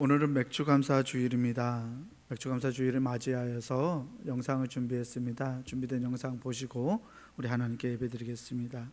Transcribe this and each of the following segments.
오늘은 맥주감사 주일입니다. 맥주감사 주일을 맞이하여서 영상을 준비했습니다. 준비된 영상 보시고 우리 하나님께 예배드리겠습니다.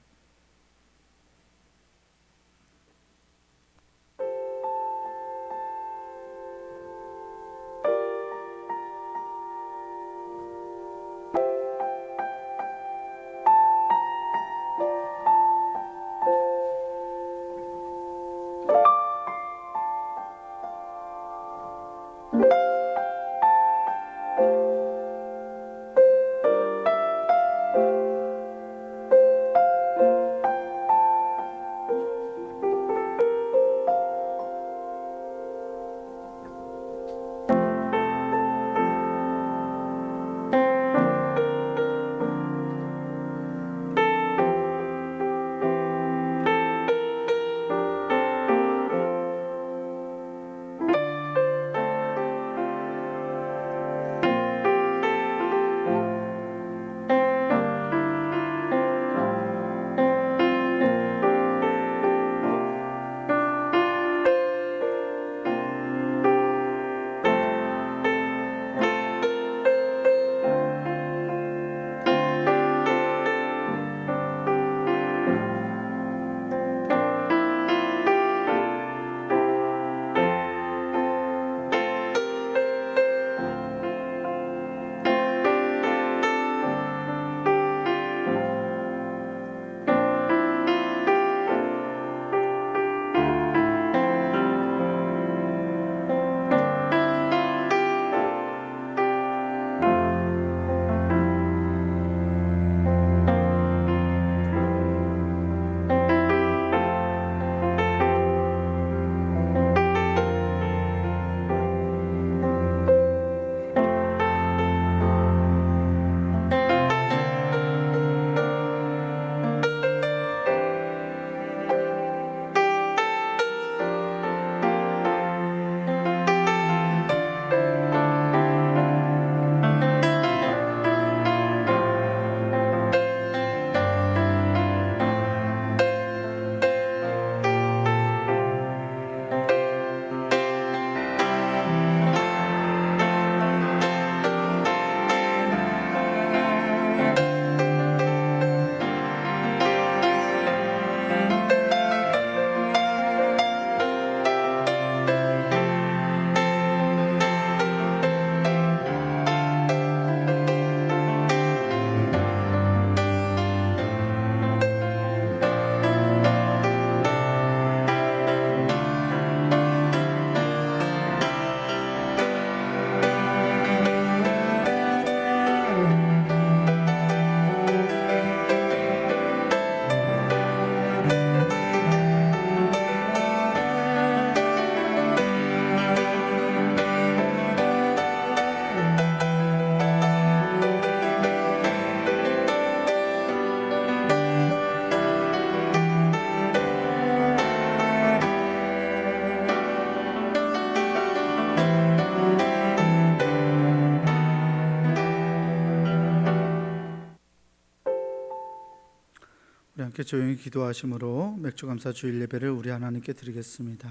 우리 함께 조용히 기도하심으로 맥주감사 주일 예배를 우리 하나님께 드리겠습니다.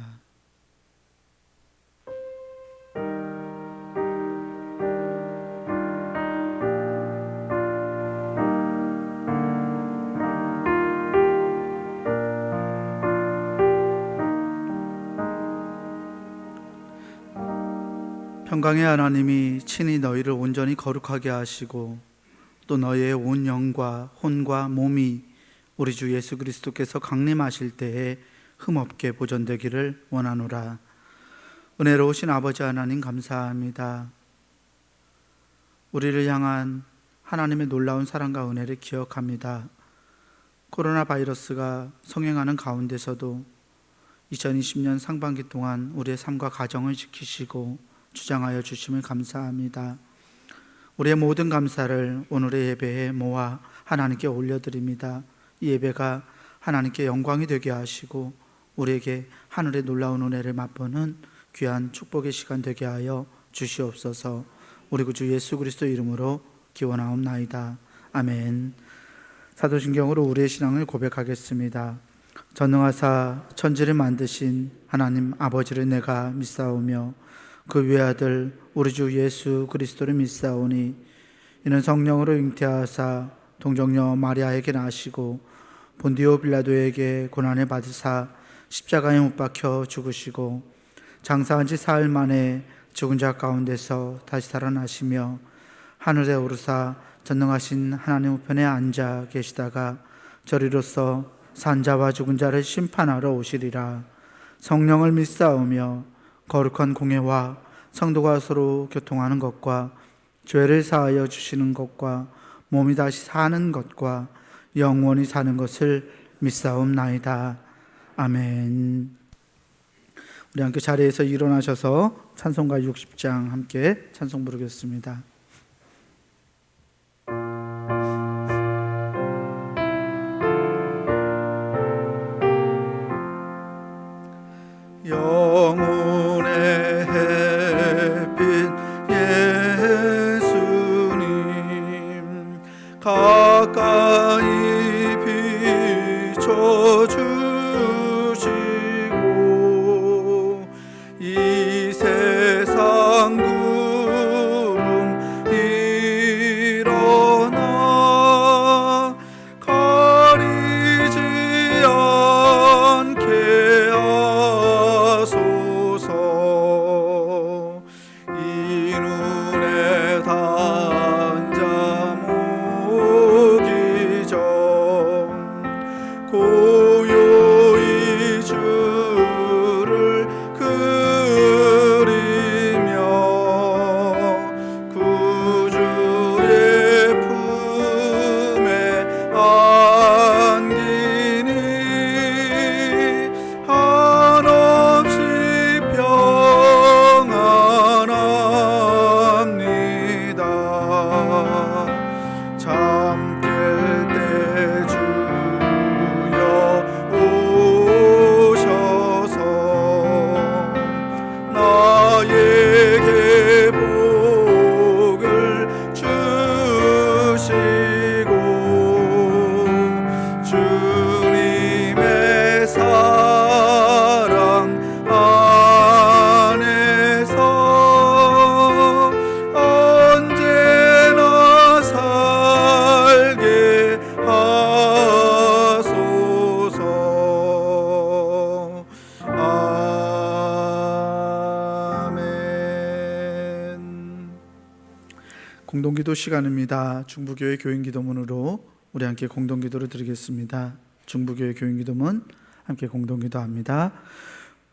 평강의 하나님이 친히 너희를 온전히 거룩하게 하시고 또 너희의 온 영과 혼과 몸이 우리 주 예수 그리스도께서 강림하실 때에 흠없게 보존되기를 원하노라. 은혜로우신 아버지 하나님 감사합니다. 우리를 향한 하나님의 놀라운 사랑과 은혜를 기억합니다. 코로나 바이러스가 성행하는 가운데서도 2020년 상반기 동안 우리의 삶과 가정을 지키시고 주장하여 주심을 감사합니다. 우리의 모든 감사를 오늘의 예배에 모아 하나님께 올려드립니다. 이 예배가 하나님께 영광이 되게 하시고 우리에게 하늘의 놀라운 은혜를 맛보는 귀한 축복의 시간 되게 하여 주시옵소서. 우리 구주 예수 그리스도 이름으로 기원하옵나이다. 아멘. 사도신경으로 우리의 신앙을 고백하겠습니다. 전능하사 천지를 만드신 하나님 아버지를 내가 믿사오며 그 외아들 우리 주 예수 그리스도를 믿사오니 이는 성령으로 잉태하사 동정녀 마리아에게 나시고 본디오 빌라도에게 고난을 받으사 십자가에 못 박혀 죽으시고 장사한 지 사흘 만에 죽은 자 가운데서 다시 살아나시며 하늘에 오르사 전능하신 하나님 우편에 앉아 계시다가 저리로서 산자와 죽은 자를 심판하러 오시리라. 성령을 믿사오며 거룩한 공회와 성도가 서로 교통하는 것과 죄를 사하여 주시는 것과 몸이 다시 사는 것과 영원히 사는 것을 믿사옵나이다. 아멘. 우리 함께 자리에서 일어나셔서 찬송가 60장 함께 찬송 부르겠습니다. 영혼의 햇빛 예수님 가까이 비춰주시고 이 세상 구름 일어나 가리지 않게 하소서. 이 눈에 단자 모기 전 고요히 주를 그리며 구주의 품에 안기니 한없이 평안합니다. 잠들 때 주여 오셔서 나에게 복을 주시고 주님의 사랑 안에서 언제나 살게 하소서. 아멘. 공동기도 시간입니다. 중부교회 교인기도문으로 우리 함께 공동기도를 드리겠습니다. 중부교회 교인기도문 함께 공동기도합니다.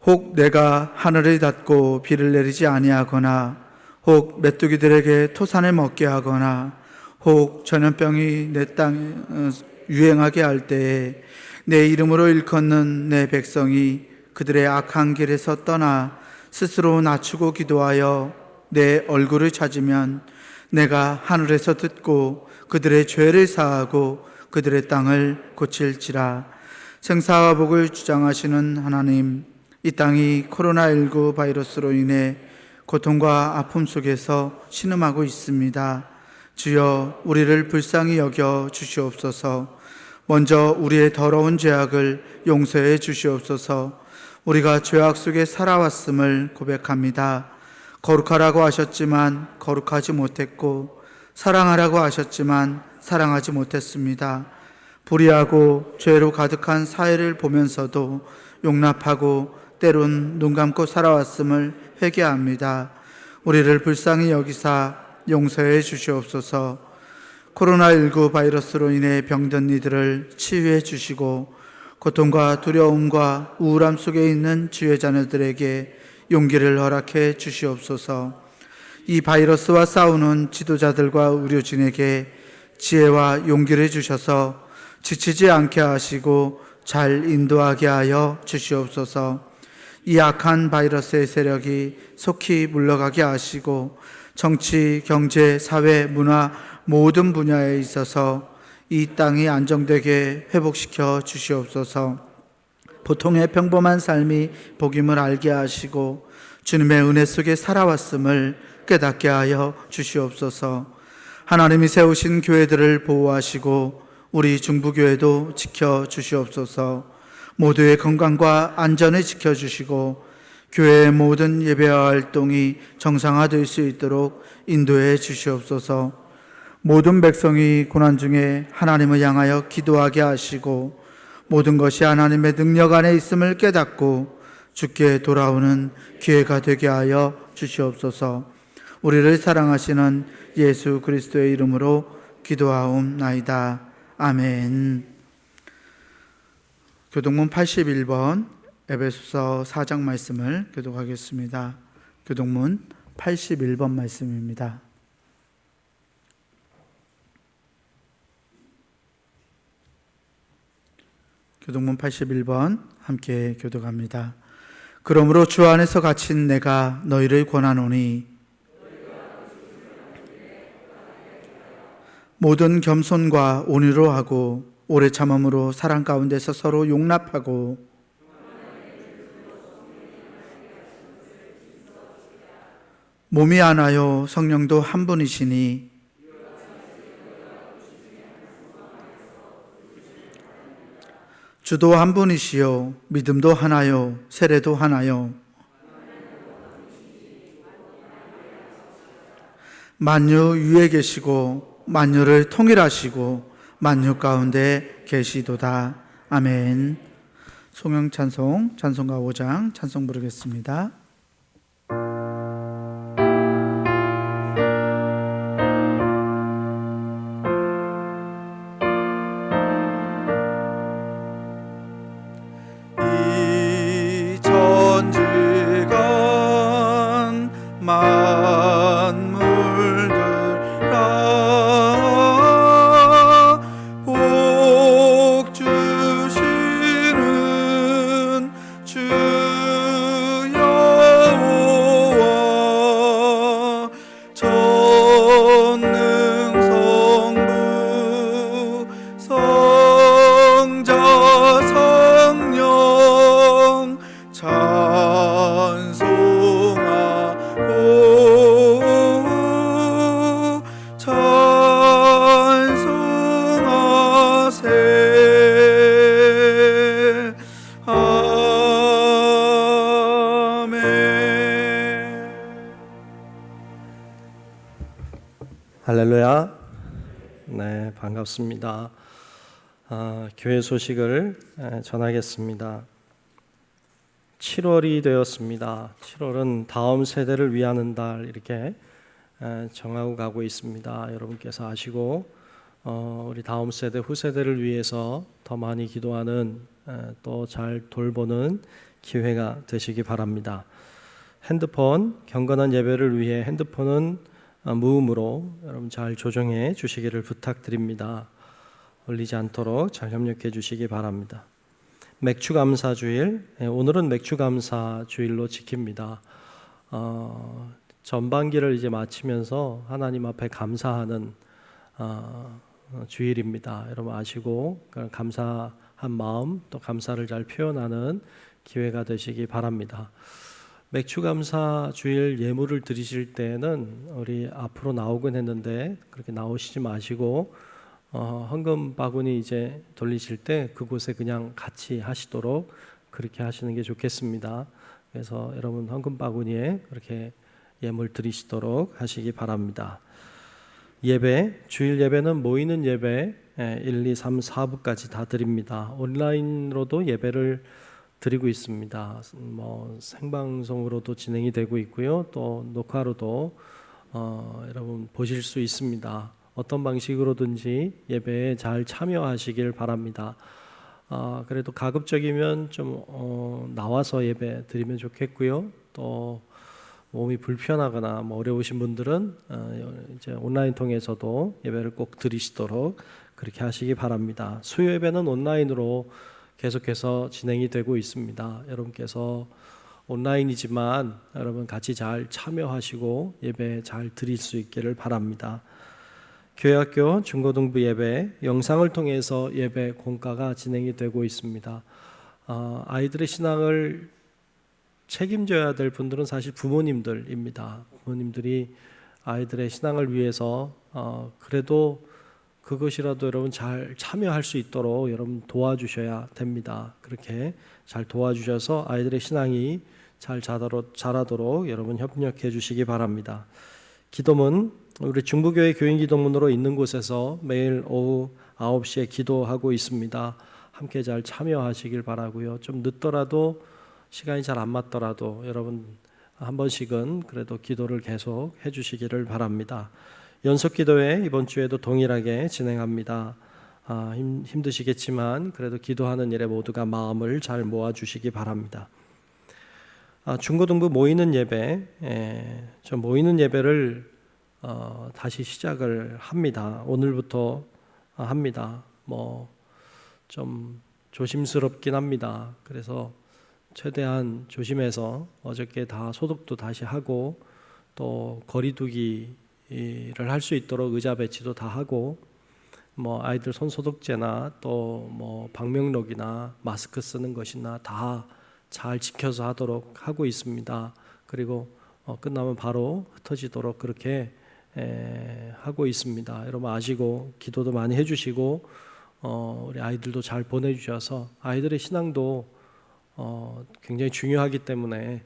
혹 내가 하늘을 닫고 비를 내리지 아니하거나 혹 메뚜기들에게 토산을 먹게 하거나 혹 전염병이 내 땅에 유행하게 할 때에 내 이름으로 일컫는 내 백성이 그들의 악한 길에서 떠나 스스로 낮추고 기도하여 내 얼굴을 찾으면 내가 하늘에서 듣고 그들의 죄를 사하고 그들의 땅을 고칠지라. 생사와 복을 주장하시는 하나님, 이 땅이 코로나19 바이러스로 인해 고통과 아픔 속에서 신음하고 있습니다. 주여 우리를 불쌍히 여겨 주시옵소서. 먼저 우리의 더러운 죄악을 용서해 주시옵소서. 우리가 죄악 속에 살아왔음을 고백합니다. 거룩하라고 하셨지만 거룩하지 못했고 사랑하라고 하셨지만 사랑하지 못했습니다. 불의하고 죄로 가득한 사회를 보면서도 용납하고 때론 눈 감고 살아왔음을 회개합니다. 우리를 불쌍히 여기사 용서해 주시옵소서. 코로나19 바이러스로 인해 병든 이들을 치유해 주시고 고통과 두려움과 우울함 속에 있는 주의 자녀들에게 용기를 허락해 주시옵소서. 이 바이러스와 싸우는 지도자들과 의료진에게 지혜와 용기를 주셔서 지치지 않게 하시고 잘 인도하게 하여 주시옵소서. 이 악한 바이러스의 세력이 속히 물러가게 하시고 정치, 경제, 사회, 문화 모든 분야에 있어서 이 땅이 안정되게 회복시켜 주시옵소서. 보통의 평범한 삶이 복임을 알게 하시고 주님의 은혜 속에 살아왔음을 깨닫게 하여 주시옵소서. 하나님이 세우신 교회들을 보호하시고 우리 중부교회도 지켜 주시옵소서. 모두의 건강과 안전을 지켜주시고 교회의 모든 예배와 활동이 정상화될 수 있도록 인도해 주시옵소서. 모든 백성이 고난 중에 하나님을 향하여 기도하게 하시고 모든 것이 하나님의 능력 안에 있음을 깨닫고 주께 돌아오는 기회가 되게 하여 주시옵소서. 우리를 사랑하시는 예수 그리스도의 이름으로 기도하옵나이다. 아멘. 교동문 81번 에베소서 4장 말씀을 교독하겠습니다. 교동문 81번 말씀입니다. 교동문 81번 함께 교독합니다. 그러므로 주 안에서 갇힌 내가 너희를 권하노니 모든 겸손과 온유로 하고 오래 참음으로 사랑 가운데서 서로 용납하고 몸이 하나요 성령도 한 분이시니 주도 한 분이시요 믿음도 하나요 세례도 하나요 만유 위에 계시고 만유를 통일하시고 만유 가운데 계시도다. 아멘. 송영 찬송 찬송가 5장 찬송 부르겠습니다. 할렐루야. 네, 반갑습니다. 교회 소식을 전하겠습니다. 7월이 되었습니다. 7월은 다음 세대를 위하는 달 이렇게 정하고 가고 있습니다. 여러분께서 아시고 우리 다음 세대 후세대를 위해서 더 많이 기도하는 또 잘 돌보는 기회가 되시기 바랍니다. 핸드폰 경건한 예배를 위해 핸드폰은 무음으로 여러분 잘 조정해 주시기를 부탁드립니다. 울리지 않도록 잘 협력해 주시기 바랍니다. 맥주감사주일, 오늘은 맥주감사주일로 지킵니다. 전반기를 이제 마치면서 하나님 앞에 감사하는 주일입니다. 여러분 아시고 감사한 마음 또 감사를 잘 표현하는 기회가 되시기 바랍니다. 맥주감사 주일 예물을 드리실 때는 우리 앞으로 나오긴 했는데 그렇게 나오시지 마시고 헌금 바구니 이제 돌리실 때 그곳에 그냥 같이 하시도록 그렇게 하시는 게 좋겠습니다. 그래서 여러분 헌금 바구니에 그렇게 예물 드리시도록 하시기 바랍니다. 예배, 주일 예배는 모이는 예배 1, 2, 3, 4부까지 다 드립니다. 온라인으로도 예배를 드리고 있습니다. 생방송으로도 진행이 되고 있고요. 또 녹화로도 여러분 보실 수 있습니다. 어떤 방식으로든지 예배에 잘 참여하시길 바랍니다. 그래도 가급적이면 좀 나와서 예배 드리면 좋겠고요. 또 몸이 불편하거나 어려우신 분들은 이제 온라인 통해서도 예배를 꼭 드리시도록 그렇게 하시기 바랍니다. 수요 예배는 온라인으로 계속해서 진행이 되고 있습니다. 여러분께서 온라인이지만 여러분 같이 잘 참여하시고 예배 잘 드릴 수 있기를 바랍니다. 교회학교 중고등부 예배 영상을 통해서 예배 공과가 진행이 되고 있습니다. 아이들의 신앙을 책임져야 될 분들은 사실 부모님들입니다. 부모님들이 아이들의 신앙을 위해서 그래도 그것이라도 여러분 잘 참여할 수 있도록 여러분 도와주셔야 됩니다. 그렇게 잘 도와주셔서 아이들의 신앙이 잘 자라도록 여러분 협력해 주시기 바랍니다. 기도문, 우리 중부교회 교인기도문으로 있는 곳에서 매일 오후 9시에 기도하고 있습니다. 함께 잘 참여하시길 바라고요. 좀 늦더라도 시간이 잘 안 맞더라도 여러분 한 번씩은 그래도 기도를 계속 해주시기를 바랍니다. 연속기도회 이번 주에도 동일하게 진행합니다. 힘드시겠지만 그래도 기도하는 일에 모두가 마음을 잘 모아주시기 바랍니다. 중고등부 모이는 예배, 저 모이는 예배를 다시 시작을 합니다. 오늘부터 합니다. 좀 조심스럽긴 합니다. 그래서 최대한 조심해서 어저께 다 소독도 다시 하고 또 거리두기를 할 수 있도록 의자 배치도 다 하고 아이들 손 소독제나 또 방명록이나 마스크 쓰는 것이나 다 잘 지켜서 하도록 하고 있습니다. 그리고 끝나면 바로 흩어지도록 그렇게 하고 있습니다. 여러분 아시고 기도도 많이 해주시고 우리 아이들도 잘 보내주셔서 아이들의 신앙도 굉장히 중요하기 때문에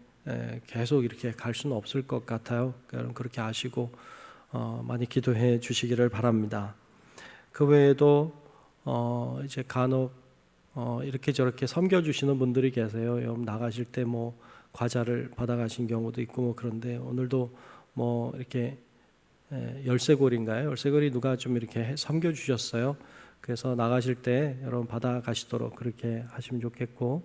계속 이렇게 갈 수는 없을 것 같아요. 여러분 그렇게 아시고 많이 기도해 주시기를 바랍니다. 그 외에도 이제 간혹 이렇게 저렇게 섬겨주시는 분들이 계세요. 여러분 나가실 때 과자를 받아가신 경우도 있고 그런데 오늘도 이렇게 열쇠고리인가요? 열쇠고리 누가 좀 이렇게 섬겨주셨어요. 그래서 나가실 때 여러분 받아가시도록 그렇게 하시면 좋겠고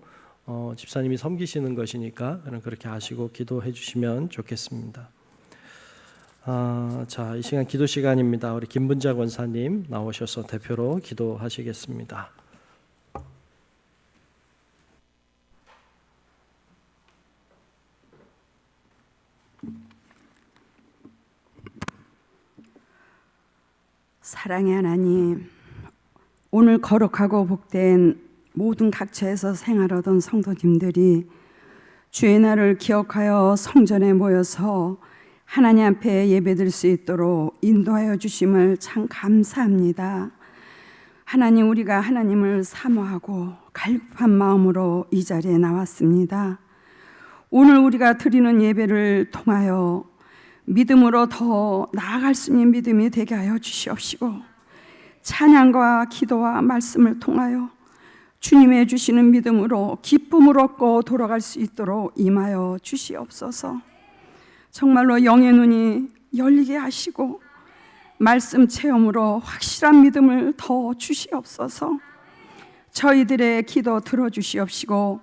집사님이 섬기시는 것이니까 그렇게 아시고 기도해 주시면 좋겠습니다. 자, 이 시간 기도 시간입니다. 우리 김분자 권사님 나오셔서 대표로 기도하시겠습니다. 사랑의 하나님, 오늘 거룩하고 복된 모든 각처에서 생활하던 성도님들이 주의 날을 기억하여 성전에 모여서 하나님 앞에 예배드릴 수 있도록 인도하여 주심을 참 감사합니다. 하나님, 우리가 하나님을 사모하고 갈급한 마음으로 이 자리에 나왔습니다. 오늘 우리가 드리는 예배를 통하여 믿음으로 더 나아갈 수 있는 믿음이 되게 하여 주시옵시고 찬양과 기도와 말씀을 통하여 주님의 주시는 믿음으로 기쁨을 얻고 돌아갈 수 있도록 임하여 주시옵소서. 정말로 영의 눈이 열리게 하시고 말씀 체험으로 확실한 믿음을 더 주시옵소서. 저희들의 기도 들어주시옵시고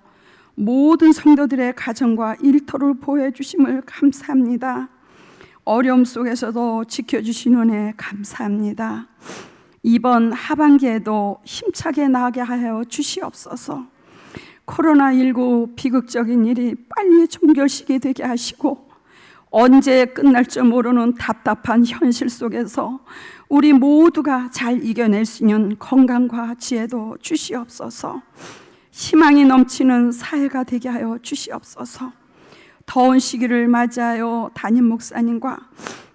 모든 성도들의 가정과 일터를 보호해 주심을 감사합니다. 어려움 속에서도 지켜주신 은혜 감사합니다. 이번 하반기에도 힘차게 나가게 하여 주시옵소서. 코로나19 비극적인 일이 빨리 종결시게 되게 하시고 언제 끝날 줄 모르는 답답한 현실 속에서 우리 모두가 잘 이겨낼 수 있는 건강과 지혜도 주시옵소서. 희망이 넘치는 사회가 되게 하여 주시옵소서. 더운 시기를 맞이하여 담임 목사님과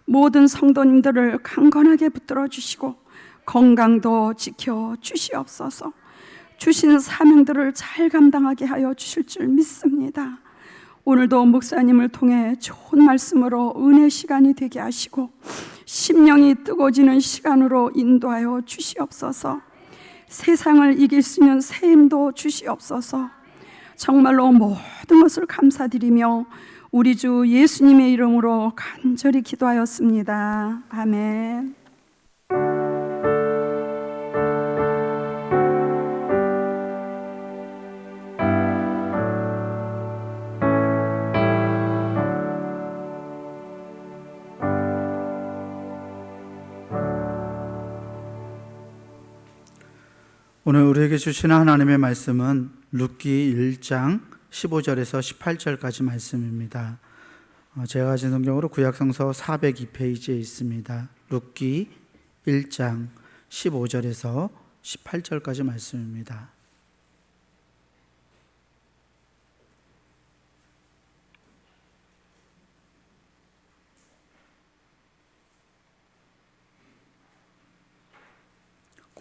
모든 성도님들을 강건하게 붙들어 주시고 건강도 지켜 주시옵소서. 주신 사명들을 잘 감당하게 하여 주실 줄 믿습니다. 오늘도 목사님을 통해 좋은 말씀으로 은혜 시간이 되게 하시고 심령이 뜨거워지는 시간으로 인도하여 주시옵소서. 세상을 이길 수 있는 새 힘도 주시옵소서. 정말로 모든 것을 감사드리며 우리 주 예수님의 이름으로 간절히 기도하였습니다. 아멘. 오늘 우리에게 주시는 하나님의 말씀은 룻기 1장 15절에서 18절까지 말씀입니다. 제가 가진 성경으로 구약성서 402페이지에 있습니다. 룻기 1장 15절에서 18절까지 말씀입니다.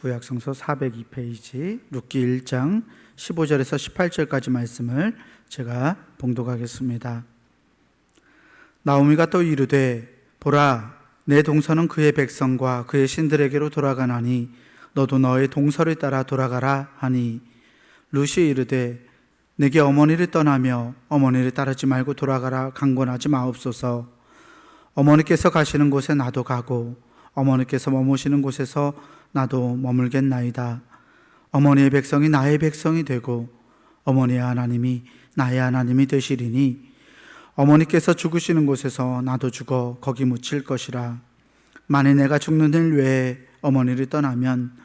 구약성서 402페이지 룻기 1장 15절에서 18절까지 말씀을 제가 봉독하겠습니다. 나오미가 또 이르되 보라 내 동서는 그의 백성과 그의 신들에게로 돌아가나니 너도 너의 동서를 따라 돌아가라 하니 룻이 이르되 내게 어머니를 떠나며 어머니를 따르지 말고 돌아가라 강권하지 마옵소서. 어머니께서 가시는 곳에 나도 가고 어머니께서 머무시는 곳에서 나도 머물겠나이다. 어머니의 백성이 나의 백성이 되고 어머니의 하나님이 나의 하나님이 되시리니 어머니께서 죽으시는 곳에서 나도 죽어 거기 묻힐 것이라. 만일 내가 죽는 일 외에 어머니를 떠나면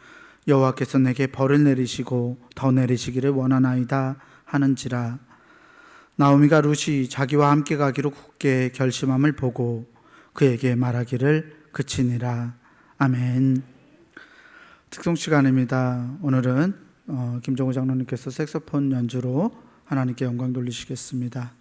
여호와께서 내게 벌을 내리시고 더 내리시기를 원하나이다 하는지라. 나오미가 룻이 자기와 함께 가기로 굳게 결심함을 보고 그에게 말하기를 그치니라. 아멘. 특송 시간입니다. 오늘은 김정우 장로님께서 색소폰 연주로 하나님께 영광 돌리시겠습니다.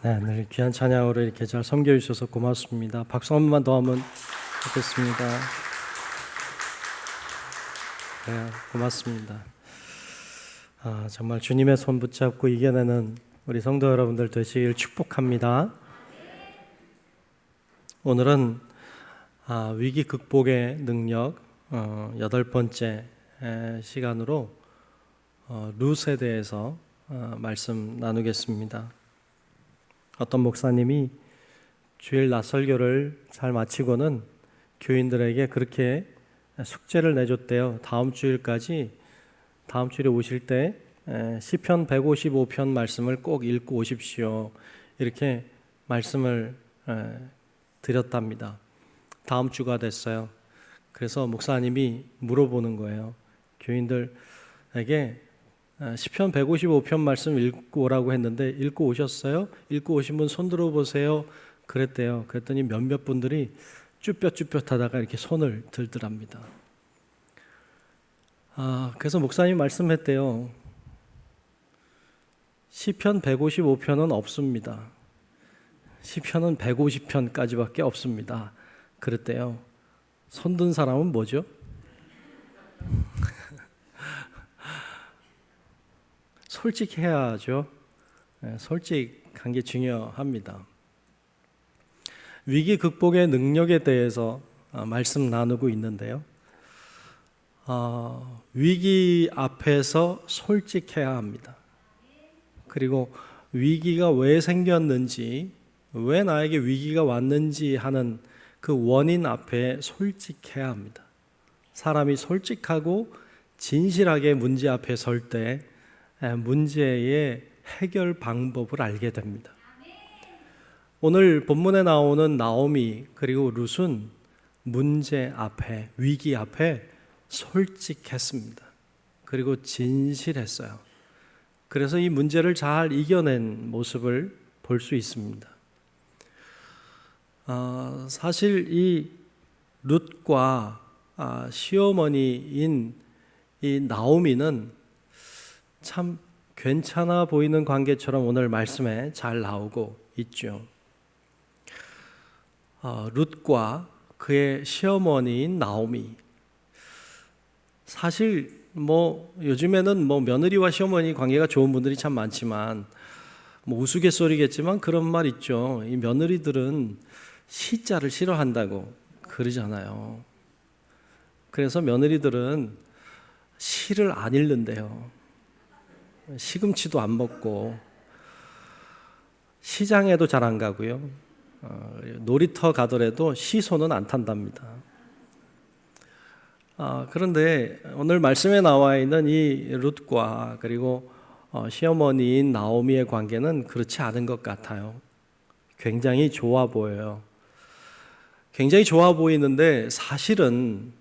네, 늘 귀한 찬양으로 이렇게 잘 섬겨주셔서 고맙습니다. 박수 한 번만 더 하면 좋겠습니다. 네, 고맙습니다. 정말 주님의 손 붙잡고 이겨내는 우리 성도 여러분들 되시길 축복합니다. 오늘은 위기 극복의 능력 8번째 시간으로 룻에 대해서 말씀 나누겠습니다. 어떤 목사님이 주일 낮설교를 잘 마치고는 교인들에게 그렇게 숙제를 내줬대요. 다음 주일에 오실 때 시편 155편 말씀을 꼭 읽고 오십시오. 이렇게 말씀을 드렸답니다. 다음 주가 됐어요. 그래서 목사님이 물어보는 거예요. 교인들에게 시편 155편 말씀 읽고 오라고 했는데 읽고 오셨어요? 읽고 오신 분 손 들어보세요. 그랬대요. 그랬더니 몇몇 분들이 쭈뼛쭈뼛하다가 이렇게 손을 들더랍니다. 그래서 목사님이 말씀했대요. 시편 155편은 없습니다. 시편은 150편까지밖에 없습니다. 그랬대요. 손든 사람은 뭐죠? 솔직해야죠. 솔직한 게 중요합니다. 위기 극복의 능력에 대해서 말씀 나누고 있는데요. 위기 앞에서 솔직해야 합니다. 그리고 위기가 왜 생겼는지, 왜 나에게 위기가 왔는지 하는 그 원인 앞에 솔직해야 합니다. 사람이 솔직하고 진실하게 문제 앞에 설 때 문제의 해결 방법을 알게 됩니다. 오늘 본문에 나오는 나오미 그리고 룻은 문제 앞에, 위기 앞에 솔직했습니다. 그리고 진실했어요. 그래서 이 문제를 잘 이겨낸 모습을 볼 수 있습니다. 사실 이 룻과 시어머니인 이 나오미는 참 괜찮아 보이는 관계처럼 오늘 말씀에 잘 나오고 있죠. 룻과 그의 시어머니인 나오미. 사실 요즘에는 며느리와 시어머니 관계가 좋은 분들이 참 많지만 우스갯소리겠지만 그런 말 있죠. 이 며느리들은 시자를 싫어한다고 그러잖아요. 그래서 며느리들은 시를 안 읽는데요. 시금치도 안 먹고 시장에도 잘 안 가고요. 놀이터 가더라도 시소는 안 탄답니다. 그런데 오늘 말씀에 나와 있는 이 룻과 그리고 시어머니인 나오미의 관계는 그렇지 않은 것 같아요. 굉장히 좋아 보여요. 굉장히 좋아 보이는데 사실은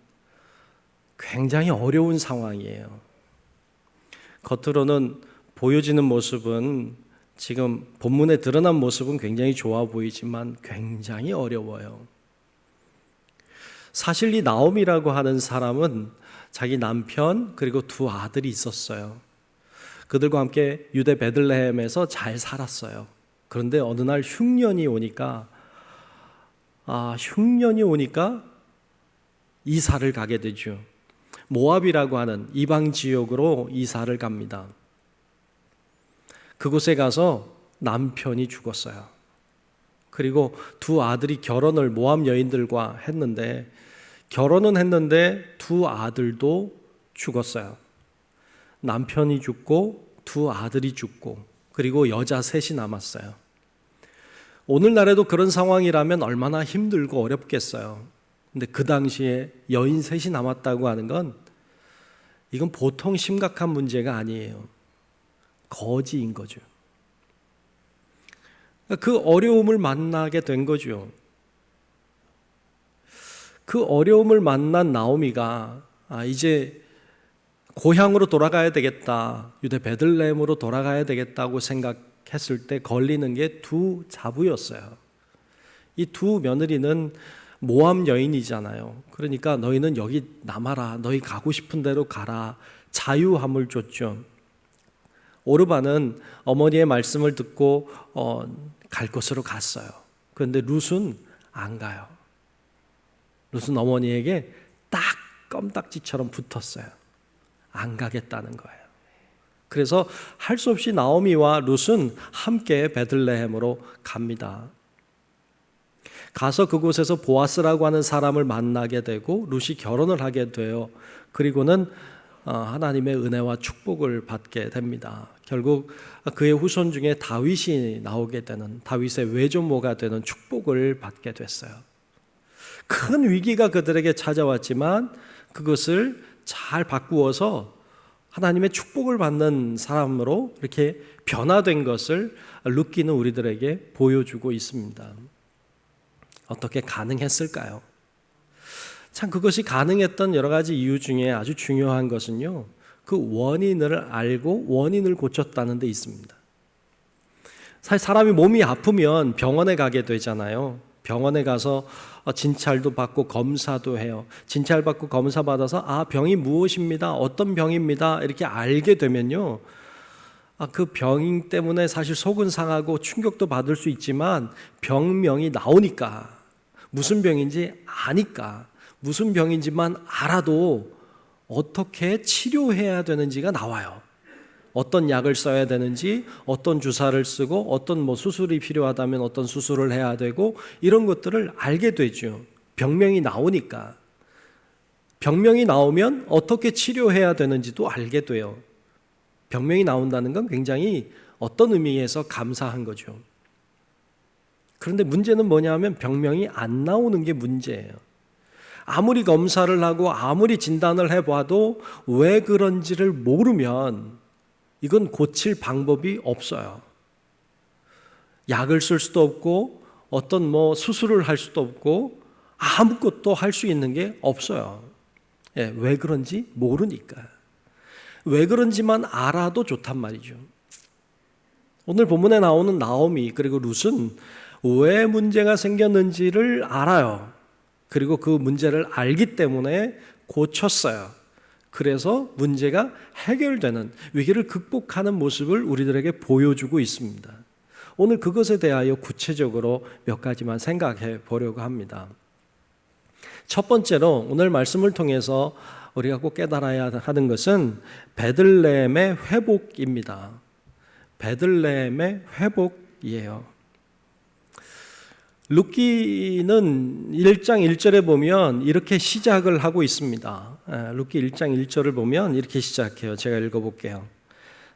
굉장히 어려운 상황이에요. 겉으로는 보여지는 모습은 지금 본문에 드러난 모습은 굉장히 좋아 보이지만 굉장히 어려워요. 사실 이 나오미라고 하는 사람은 자기 남편 그리고 두 아들이 있었어요. 그들과 함께 유대 베들레헴에서 잘 살았어요. 그런데 어느 날 흉년이 오니까 이사를 가게 되죠. 모압이라고 하는 이방 지역으로 이사를 갑니다. 그곳에 가서 남편이 죽었어요. 그리고 두 아들이 결혼을 모압 여인들과 했는데 결혼은 했는데 두 아들도 죽었어요. 남편이 죽고 두 아들이 죽고 그리고 여자 셋이 남았어요. 오늘날에도 그런 상황이라면 얼마나 힘들고 어렵겠어요. 근데 그 당시에 여인 셋이 남았다고 하는 건 이건 보통 심각한 문제가 아니에요. 거지인 거죠. 그 어려움을 만나게 된 거죠. 그 어려움을 만난 나오미가 이제 고향으로 돌아가야 되겠다, 유대 베들레헴으로 돌아가야 되겠다고 생각했을 때 걸리는 게 두 자부였어요. 이 두 며느리는 모압 여인이잖아요. 그러니까 너희는 여기 남아라, 너희 가고 싶은 대로 가라, 자유함을 줬죠. 오르반은 어머니의 말씀을 듣고 갈 곳으로 갔어요. 그런데 룻은 안 가요. 룻은 어머니에게 딱 껌딱지처럼 붙었어요. 안 가겠다는 거예요. 그래서 할 수 없이 나오미와 룻은 함께 베들레헴으로 갑니다. 가서 그곳에서 보아스라고 하는 사람을 만나게 되고 룻이 결혼을 하게 돼요. 그리고는 하나님의 은혜와 축복을 받게 됩니다. 결국 그의 후손 중에 다윗이 나오게 되는, 다윗의 외조모가 되는 축복을 받게 됐어요. 큰 위기가 그들에게 찾아왔지만 그것을 잘 바꾸어서 하나님의 축복을 받는 사람으로 이렇게 변화된 것을 룻기는 우리들에게 보여주고 있습니다. 어떻게 가능했을까요? 참 그것이 가능했던 여러 가지 이유 중에 아주 중요한 것은요, 그 원인을 알고 원인을 고쳤다는 데 있습니다. 사실 사람이 몸이 아프면 병원에 가게 되잖아요. 병원에 가서 진찰도 받고 검사도 해요. 진찰 받고 검사 받아서 병이 무엇입니다, 어떤 병입니다 이렇게 알게 되면요, 그 병 때문에 사실 속은 상하고 충격도 받을 수 있지만 병명이 나오니까, 무슨 병인지 아니까, 무슨 병인지만 알아도 어떻게 치료해야 되는지가 나와요. 어떤 약을 써야 되는지, 어떤 주사를 쓰고, 어떤 수술이 필요하다면 어떤 수술을 해야 되고, 이런 것들을 알게 되죠. 병명이 나오니까. 병명이 나오면 어떻게 치료해야 되는지도 알게 돼요. 병명이 나온다는 건 굉장히 어떤 의미에서 감사한 거죠. 그런데 문제는 뭐냐면 병명이 안 나오는 게 문제예요. 아무리 검사를 하고 아무리 진단을 해봐도 왜 그런지를 모르면 이건 고칠 방법이 없어요. 약을 쓸 수도 없고 어떤 수술을 할 수도 없고 아무것도 할 수 있는 게 없어요. 왜 그런지 모르니까. 왜 그런지만 알아도 좋단 말이죠. 오늘 본문에 나오는 나오미 그리고 룻은 왜 문제가 생겼는지를 알아요. 그리고 그 문제를 알기 때문에 고쳤어요. 그래서 문제가 해결되는, 위기를 극복하는 모습을 우리들에게 보여주고 있습니다. 오늘 그것에 대하여 구체적으로 몇 가지만 생각해 보려고 합니다. 첫 번째로 오늘 말씀을 통해서 우리가 꼭 깨달아야 하는 것은 베들레헴의 회복입니다. 베들레헴의 회복이에요. 룻기는 1장 1절에 보면 이렇게 시작을 하고 있습니다. 룻기 1장 1절을 보면 이렇게 시작해요. 제가 읽어볼게요.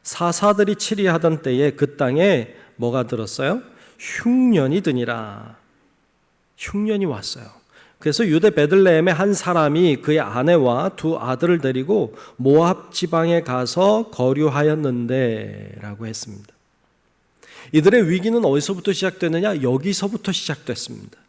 사사들이 치리하던 때에 그 땅에 뭐가 들었어요? 흉년이 드니라. 흉년이 왔어요. 그래서 유대 베들레헴의 한 사람이 그의 아내와 두 아들을 데리고 모압 지방에 가서 거류하였는데 라고 했습니다. 이들의 위기는 어디서부터 시작되느냐? 여기서부터 시작됐습니다.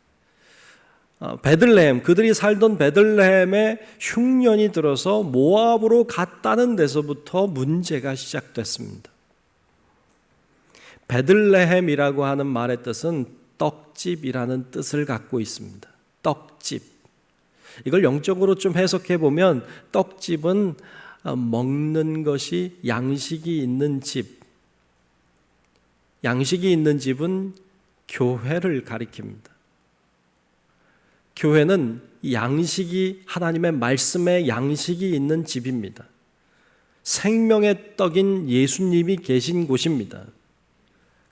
베들레헴, 그들이 살던 베들레헴에 흉년이 들어서 모압으로 갔다는 데서부터 문제가 시작됐습니다. 베들레헴이라고 하는 말의 뜻은 떡집이라는 뜻을 갖고 있습니다. 떡집. 이걸 영적으로 좀 해석해 보면 떡집은 먹는 것이 양식이 있는 집, 양식이 있는 집은 교회를 가리킵니다. 교회는 양식이, 하나님의 말씀에 양식이 있는 집입니다. 생명의 떡인 예수님이 계신 곳입니다.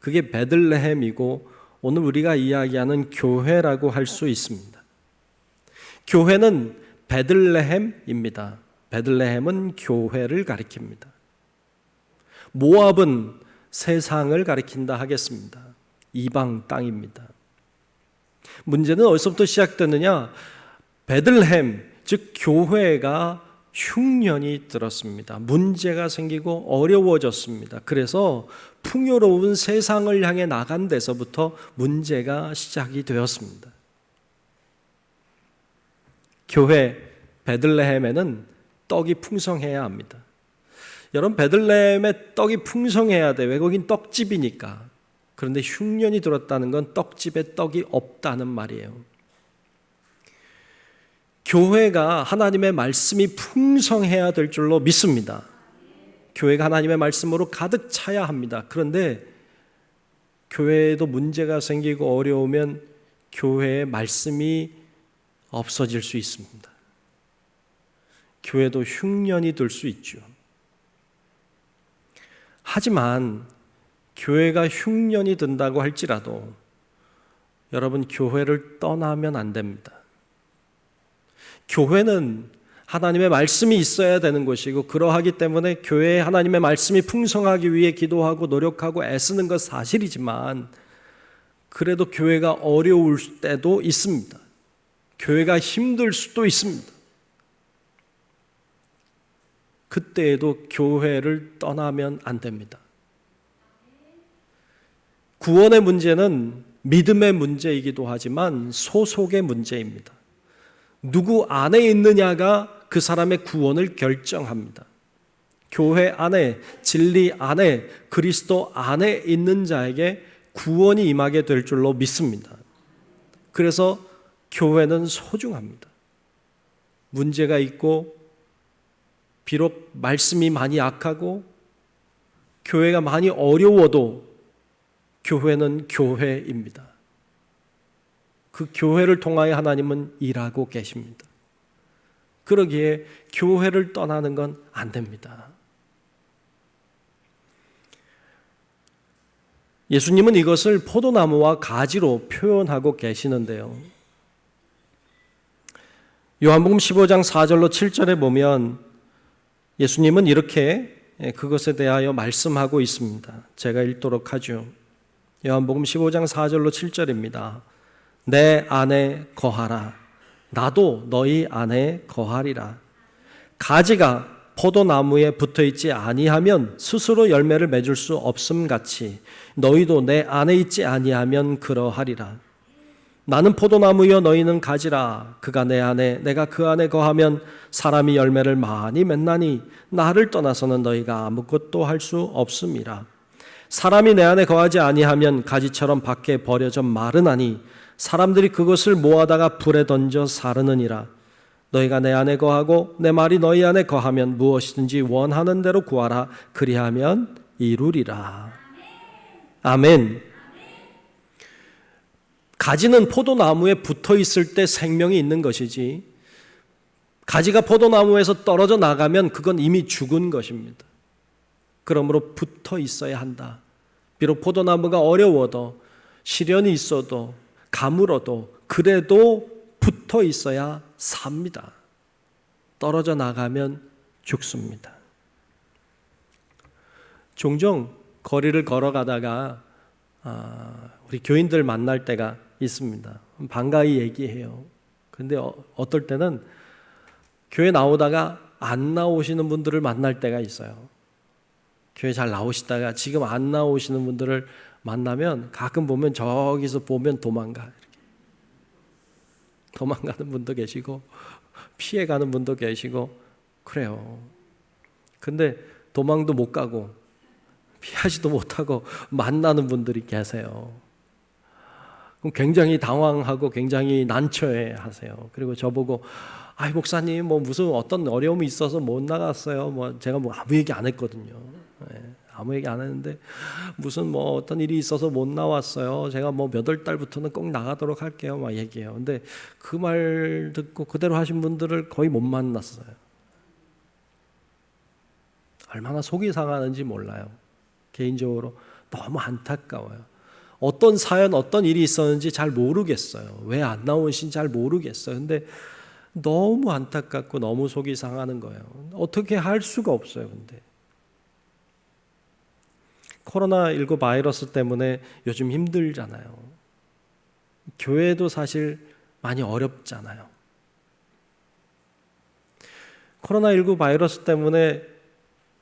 그게 베들레헴이고 오늘 우리가 이야기하는 교회라고 할 수 있습니다. 교회는 베들레헴입니다. 베들레헴은 교회를 가리킵니다. 모압은 세상을 가리킨다 하겠습니다. 이방 땅입니다. 문제는 어디서부터 시작되느냐? 베들레헴, 즉 교회가 흉년이 들었습니다. 문제가 생기고 어려워졌습니다. 그래서 풍요로운 세상을 향해 나간 데서부터 문제가 시작이 되었습니다. 교회 베들레헴에는 떡이 풍성해야 합니다. 여러분, 베들레헴에 떡이 풍성해야 돼. 왜? 거긴 떡집이니까. 그런데 흉년이 들었다는 건 떡집에 떡이 없다는 말이에요. 교회가 하나님의 말씀이 풍성해야 될 줄로 믿습니다. 교회가 하나님의 말씀으로 가득 차야 합니다. 그런데 교회에도 문제가 생기고 어려우면 교회의 말씀이 없어질 수 있습니다. 교회도 흉년이 들 수 있죠. 하지만 교회가 흉년이 든다고 할지라도 여러분, 교회를 떠나면 안 됩니다. 교회는 하나님의 말씀이 있어야 되는 것이고, 그러하기 때문에 교회에 하나님의 말씀이 풍성하기 위해 기도하고 노력하고 애쓰는 것 사실이지만, 그래도 교회가 어려울 때도 있습니다. 교회가 힘들 수도 있습니다. 그때에도 교회를 떠나면 안 됩니다. 구원의 문제는 믿음의 문제이기도 하지만 소속의 문제입니다. 누구 안에 있느냐가 그 사람의 구원을 결정합니다. 교회 안에, 진리 안에, 그리스도 안에 있는 자에게 구원이 임하게 될 줄로 믿습니다. 그래서 교회는 소중합니다. 문제가 있고, 비록 말씀이 많이 약하고 교회가 많이 어려워도 교회는 교회입니다. 그 교회를 통하여 하나님은 일하고 계십니다. 그러기에 교회를 떠나는 건 안 됩니다. 예수님은 이것을 포도나무와 가지로 표현하고 계시는데요. 요한복음 15장 4절로 7절에 보면 예수님은 이렇게 그것에 대하여 말씀하고 있습니다. 제가 읽도록 하죠. 요한복음 15장 4절로 7절입니다. 내 안에 거하라. 나도 너희 안에 거하리라. 가지가 포도나무에 붙어있지 아니하면 스스로 열매를 맺을 수 없음 같이 너희도 내 안에 있지 아니하면 그러하리라. 나는 포도나무여 너희는 가지라. 그가 내 안에 내가 그 안에 거하면 사람이 열매를 많이 맺나니 나를 떠나서는 너희가 아무것도 할 수 없음이라. 사람이 내 안에 거하지 아니하면 가지처럼 밖에 버려져 마르나니 사람들이 그것을 모아다가 불에 던져 사르느니라. 너희가 내 안에 거하고 내 말이 너희 안에 거하면 무엇이든지 원하는 대로 구하라. 그리하면 이루리라. 아멘. 가지는 포도나무에 붙어 있을 때 생명이 있는 것이지, 가지가 포도나무에서 떨어져 나가면 그건 이미 죽은 것입니다. 그러므로 붙어 있어야 한다. 비록 포도나무가 어려워도, 시련이 있어도, 가물어도, 그래도 붙어 있어야 삽니다. 떨어져 나가면 죽습니다. 종종 거리를 걸어가다가 우리 교인들 만날 때가 있습니다. 반가이 얘기해요. 근데 어떨 때는 교회 나오다가 안 나오시는 분들을 만날 때가 있어요. 교회 잘 나오시다가 지금 안 나오시는 분들을 만나면 가끔 보면 저기서 보면 도망가. 이렇게. 도망가는 분도 계시고 피해가는 분도 계시고 그래요. 근데 도망도 못 가고 피하지도 못하고 만나는 분들이 계세요. 그럼 굉장히 당황하고 굉장히 난처해 하세요. 그리고 저보고 아이 목사님 뭐 무슨 어떤 어려움이 있어서 못 나갔어요. 뭐 제가 뭐 아무 얘기 안 했거든요. 네, 아무 얘기 안 했는데 무슨 뭐 어떤 일이 있어서 못 나왔어요. 제가 뭐 몇 월 달부터는 꼭 나가도록 할게요. 막 얘기해요. 근데 그 말 듣고 그대로 하신 분들을 거의 못 만났어요. 얼마나 속이 상하는지 몰라요. 개인적으로 너무 안타까워요. 어떤 사연, 어떤 일이 있었는지 잘 모르겠어요. 왜 안 나오신지 잘 모르겠어요. 근데 너무 안타깝고 너무 속이 상하는 거예요. 어떻게 할 수가 없어요. 근데 코로나19 바이러스 때문에 요즘 힘들잖아요. 교회도 사실 많이 어렵잖아요. 코로나19 바이러스 때문에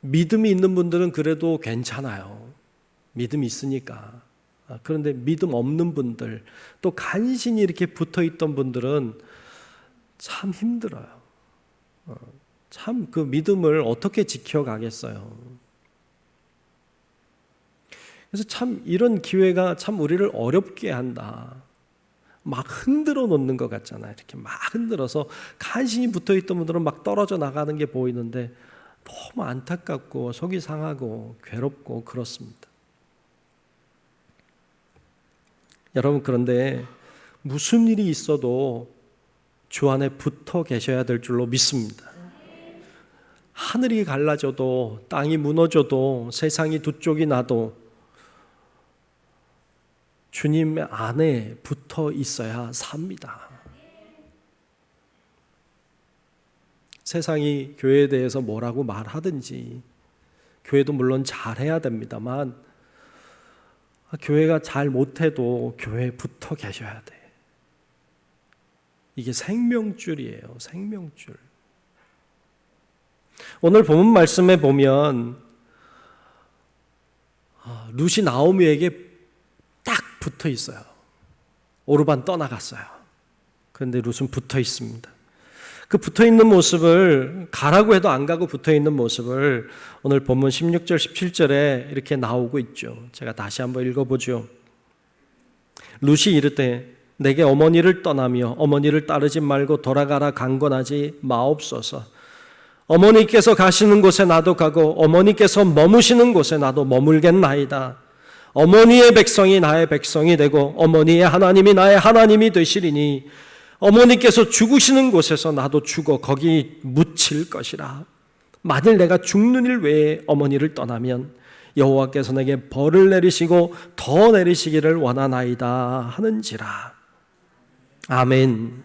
믿음이 있는 분들은 그래도 괜찮아요. 믿음이 있으니까. 그런데 믿음 없는 분들, 또 간신히 이렇게 붙어있던 분들은 참 힘들어요. 참 그 믿음을 어떻게 지켜가겠어요. 그래서 참 이런 기회가 참 우리를 어렵게 한다. 막 흔들어 놓는 것 같잖아요. 이렇게 막 흔들어서 간신히 붙어있던 분들은 막 떨어져 나가는 게 보이는데 너무 안타깝고 속이 상하고 괴롭고 그렇습니다. 여러분, 그런데 무슨 일이 있어도 주 안에 붙어 계셔야 될 줄로 믿습니다. 하늘이 갈라져도, 땅이 무너져도, 세상이 두 쪽이 나도 주님 안에 붙어 있어야 삽니다. 세상이 교회에 대해서 뭐라고 말하든지, 교회도 물론 잘해야 됩니다만, 교회가 잘 못해도 교회에 붙어 계셔야 돼. 이게 생명줄이에요. 생명줄. 오늘 본문 말씀에 보면 룻이 나오미에게 딱 붙어 있어요. 오르반 떠나갔어요. 그런데 룻은 붙어 있습니다. 그 붙어 있는 모습을, 가라고 해도 안 가고 붙어 있는 모습을 오늘 본문 16절 17절에 이렇게 나오고 있죠. 제가 다시 한번 읽어보죠. 룻이 이르되 내게 어머니를 떠나며 어머니를 따르지 말고 돌아가라 강권하지 마옵소서. 어머니께서 가시는 곳에 나도 가고 어머니께서 머무시는 곳에 나도 머물겠나이다. 어머니의 백성이 나의 백성이 되고 어머니의 하나님이 나의 하나님이 되시리니 어머니께서 죽으시는 곳에서 나도 죽어 거기 묻힐 것이라. 만일 내가 죽는 일 외에 어머니를 떠나면 여호와께서 내게 벌을 내리시고 더 내리시기를 원하나이다 하는지라. 아멘.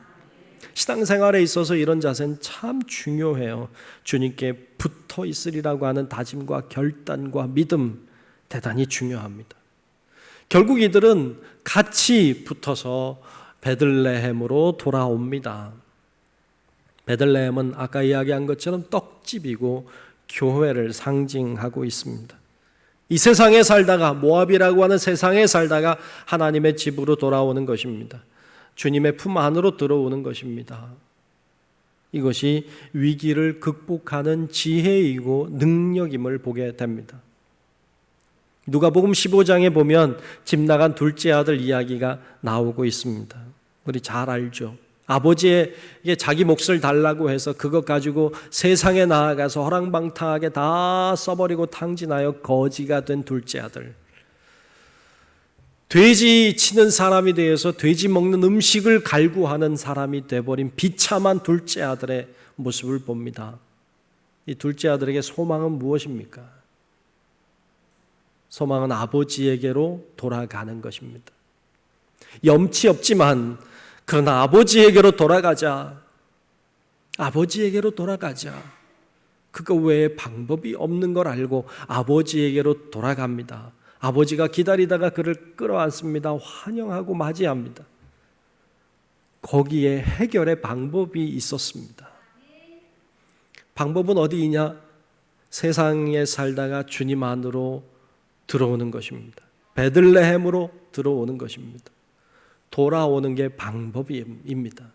신앙생활에 있어서 이런 자세는 참 중요해요. 주님께 붙어 있으리라고 하는 다짐과 결단과 믿음, 대단히 중요합니다. 결국 이들은 같이 붙어서 베들레헴으로 돌아옵니다. 베들레헴은 아까 이야기한 것처럼 떡집이고 교회를 상징하고 있습니다. 이 세상에 살다가, 모압이라고 하는 세상에 살다가 하나님의 집으로 돌아오는 것입니다. 주님의 품 안으로 들어오는 것입니다. 이것이 위기를 극복하는 지혜이고 능력임을 보게 됩니다. 누가복음 15장에 보면 집 나간 둘째 아들 이야기가 나오고 있습니다. 우리 잘 알죠. 아버지에게 자기 몫을 달라고 해서 그것 가지고 세상에 나아가서 허랑방탕하게 다 써버리고 탕진하여 거지가 된 둘째 아들. 돼지 치는 사람이 되어서 돼지 먹는 음식을 갈구하는 사람이 되어버린 비참한 둘째 아들의 모습을 봅니다. 이 둘째 아들에게 소망은 무엇입니까? 소망은 아버지에게로 돌아가는 것입니다. 염치 없지만 그러나 아버지에게로 돌아가자. 아버지에게로 돌아가자. 그거 외에 방법이 없는 걸 알고 아버지에게로 돌아갑니다. 아버지가 기다리다가 그를 끌어안습니다. 환영하고 맞이합니다. 거기에 해결의 방법이 있었습니다. 방법은 어디이냐? 세상에 살다가 주님 안으로 들어오는 것입니다. 베들레헴으로 들어오는 것입니다. 돌아오는 게 방법입니다.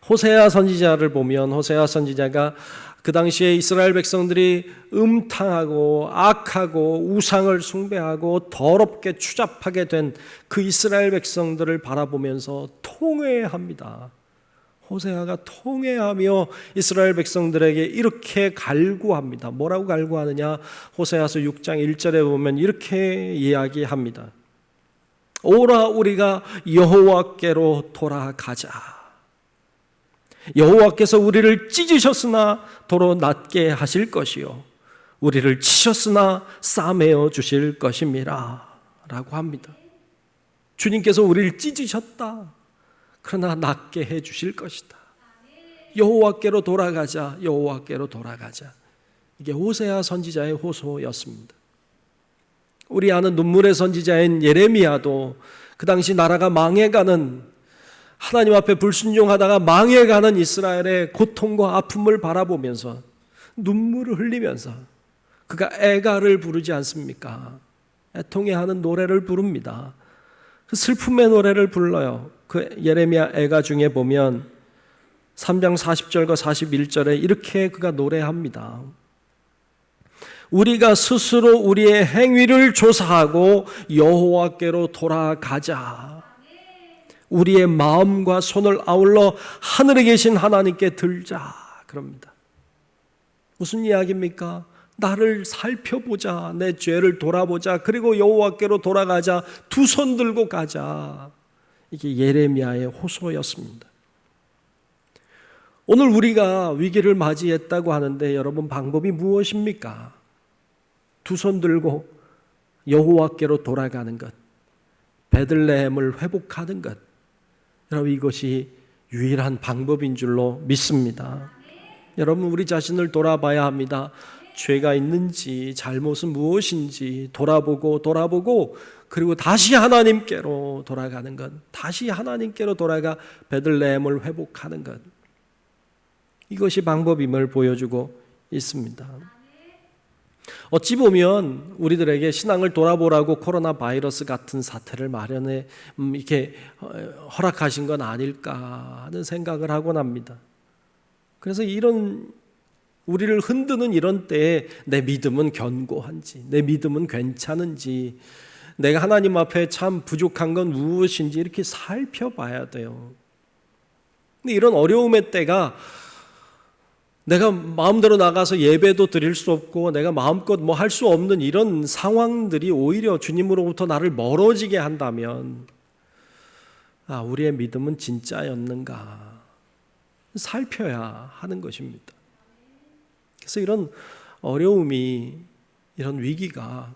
호세아 선지자를 보면 호세아 선지자가 그 당시에 이스라엘 백성들이 음탕하고 악하고 우상을 숭배하고 더럽게 추잡하게 된 그 이스라엘 백성들을 바라보면서 통회합니다. 호세아가 통회하며 이스라엘 백성들에게 이렇게 갈구합니다. 뭐라고 갈구하느냐? 호세아서 6장 1절에 보면 이렇게 이야기합니다. 오라 우리가 여호와께로 돌아가자. 여호와께서 우리를 찢으셨으나 도로 낫게 하실 것이요 우리를 치셨으나 싸매어 주실 것임이라 라고 합니다. 주님께서 우리를 찢으셨다. 그러나 낫게 해 주실 것이다. 여호와께로 돌아가자. 여호와께로 돌아가자. 이게 호세아 선지자의 호소였습니다. 우리 아는 눈물의 선지자인 예레미야도 그 당시 나라가 망해가는, 하나님 앞에 불순종하다가 망해가는 이스라엘의 고통과 아픔을 바라보면서 눈물을 흘리면서 그가 애가를 부르지 않습니까? 애통해하는 노래를 부릅니다. 그 슬픔의 노래를 불러요. 그 예레미야 애가 중에 보면 3장 40절과 41절에 이렇게 그가 노래합니다. 우리가 스스로 우리의 행위를 조사하고 여호와께로 돌아가자. 우리의 마음과 손을 아울러 하늘에 계신 하나님께 들자. 그럽니다. 무슨 이야기입니까? 나를 살펴보자. 내 죄를 돌아보자. 그리고 여호와께로 돌아가자. 두 손 들고 가자. 이게 예레미야의 호소였습니다. 오늘 우리가 위기를 맞이했다고 하는데 여러분 방법이 무엇입니까? 두 손 들고 여호와께로 돌아가는 것, 베들레헴을 회복하는 것. 여러분 이것이 유일한 방법인 줄로 믿습니다. 여러분 우리 자신을 돌아봐야 합니다. 죄가 있는지 잘못은 무엇인지 돌아보고 그리고 다시 하나님께로 돌아가는 것, 다시 하나님께로 돌아가 베들레헴을 회복하는 것. 이것이 방법임을 보여주고 있습니다. 어찌 보면 우리들에게 신앙을 돌아보라고 코로나 바이러스 같은 사태를 마련해 이렇게 허락하신 건 아닐까 하는 생각을 하곤 합니다. 그래서 이런 우리를 흔드는 이런 때에 내 믿음은 견고한지, 내 믿음은 괜찮은지, 내가 하나님 앞에 참 부족한 건 무엇인지 이렇게 살펴봐야 돼요. 근데 이런 어려움의 때가 내가 마음대로 나가서 예배도 드릴 수 없고 내가 마음껏 뭐 할 수 없는 이런 상황들이 오히려 주님으로부터 나를 멀어지게 한다면 우리의 믿음은 진짜였는가 살펴야 하는 것입니다. 그래서 이런 어려움이, 이런 위기가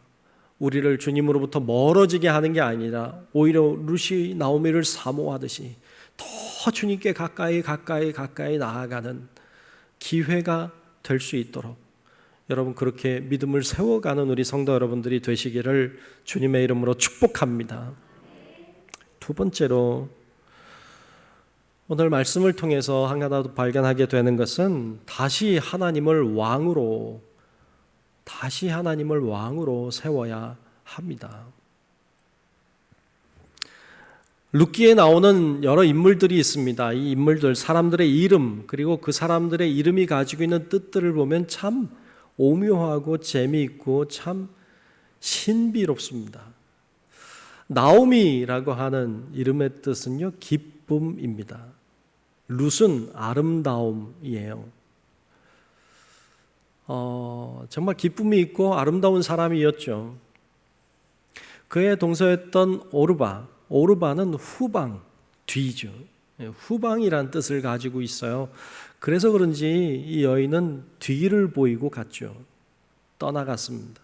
우리를 주님으로부터 멀어지게 하는 게 아니라 오히려 루시 나오미를 사모하듯이 더 주님께 가까이 나아가는 기회가 될 수 있도록 여러분 그렇게 믿음을 세워가는 우리 성도 여러분들이 되시기를 주님의 이름으로 축복합니다. 두 번째로 오늘 말씀을 통해서 하나 더 발견하게 되는 것은 다시 하나님을 왕으로 세워야 합니다. 룻기에 나오는 여러 인물들이 있습니다. 이 인물들, 사람들의 이름, 그리고 그 사람들의 이름이 가지고 있는 뜻들을 보면 참 오묘하고 재미있고 참 신비롭습니다. 나오미라고 하는 이름의 뜻은요, 기쁨입니다. 룻은 아름다움이에요. 정말 기쁨이 있고 아름다운 사람이었죠. 그의 동서였던 오르바는 후방, 뒤죠. 후방이란 뜻을 가지고 있어요. 그래서 그런지 이 여인은 뒤를 보이고 갔죠. 떠나갔습니다.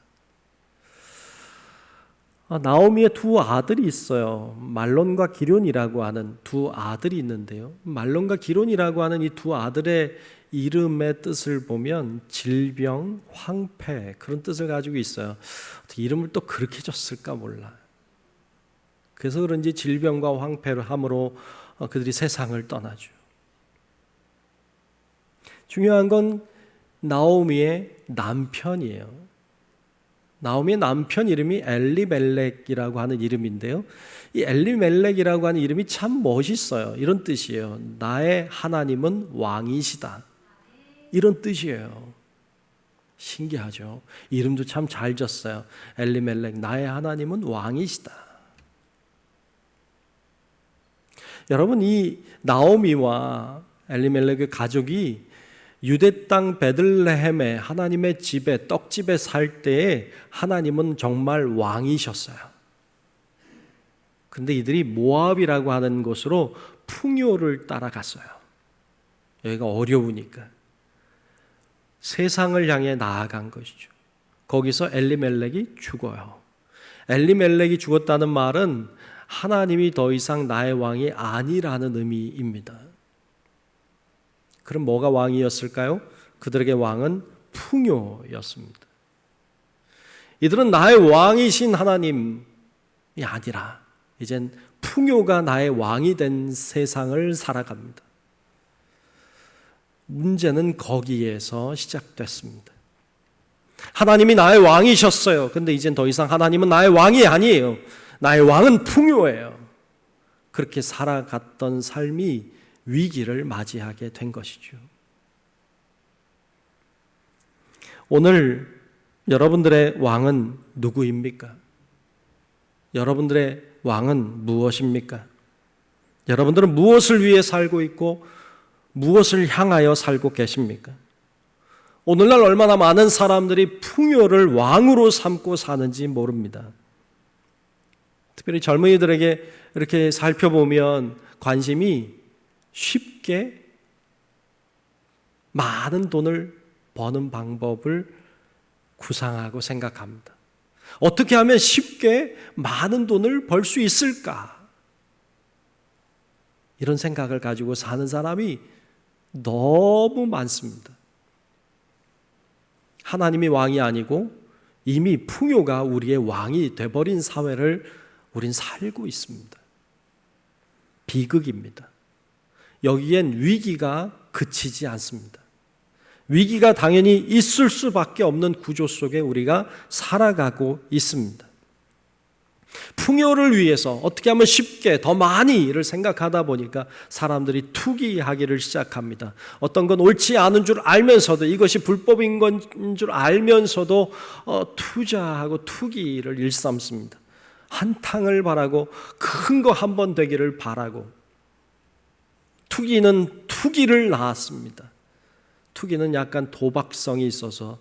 나오미의 두 아들이 있어요. 말론과 기론이라고 하는 두 아들이 있는데요. 말론과 기론이라고 하는 이 두 아들의 이름의 뜻을 보면 질병, 황폐 그런 뜻을 가지고 있어요. 어떻게 이름을 또 그렇게 줬을까 몰라요. 그래서 그런지 질병과 황폐를 함으로 그들이 세상을 떠나죠. 중요한 건 나오미의 남편이에요. 나오미의 남편 이름이 엘리멜렉이라고 하는 이름인데요. 이 엘리멜렉이라고 하는 이름이 참 멋있어요. 이런 뜻이에요. 나의 하나님은 왕이시다. 이런 뜻이에요. 신기하죠. 이름도 참 잘 졌어요. 엘리멜렉, 나의 하나님은 왕이시다. 여러분, 이 나오미와 엘리멜렉의 가족이 유대 땅 베들레헴에 하나님의 집에 떡집에 살 때에 하나님은 정말 왕이셨어요. 근데 이들이 모압이라고 하는 곳으로 풍요를 따라갔어요. 여기가 어려우니까 세상을 향해 나아간 것이죠. 거기서 엘리멜렉이 죽어요. 엘리멜렉이 죽었다는 말은 하나님이 더 이상 나의 왕이 아니라는 의미입니다. 그럼 뭐가 왕이었을까요? 그들에게 왕은 풍요였습니다. 이들은 나의 왕이신 하나님이 아니라 이젠 풍요가 나의 왕이 된 세상을 살아갑니다. 문제는 거기에서 시작됐습니다. 하나님이 나의 왕이셨어요. 근데 이젠 더 이상 하나님은 나의 왕이 아니에요. 나의 왕은 풍요예요. 그렇게 살아갔던 삶이 위기를 맞이하게 된 것이죠. 오늘 여러분들의 왕은 누구입니까? 여러분들의 왕은 무엇입니까? 여러분들은 무엇을 위해 살고 있고 무엇을 향하여 살고 계십니까? 오늘날 얼마나 많은 사람들이 풍요를 왕으로 삼고 사는지 모릅니다. 특별히 젊은이들에게 이렇게 살펴보면 관심이 쉽게 많은 돈을 버는 방법을 구상하고 생각합니다. 어떻게 하면 쉽게 많은 돈을 벌 수 있을까? 이런 생각을 가지고 사는 사람이 너무 많습니다. 하나님이 왕이 아니고 이미 풍요가 우리의 왕이 돼버린 사회를 우린 살고 있습니다. 비극입니다. 여기엔 위기가 그치지 않습니다. 위기가 당연히 있을 수밖에 없는 구조 속에 우리가 살아가고 있습니다. 풍요를 위해서 어떻게 하면 쉽게 더 많이를 생각하다 보니까 사람들이 투기하기를 시작합니다. 어떤 건 옳지 않은 줄 알면서도, 이것이 불법인 건 줄 알면서도 투자하고 투기를 일삼습니다. 한탕을 바라고 큰 거 한 번 되기를 바라고, 투기는 투기를 낳았습니다. 투기는 약간 도박성이 있어서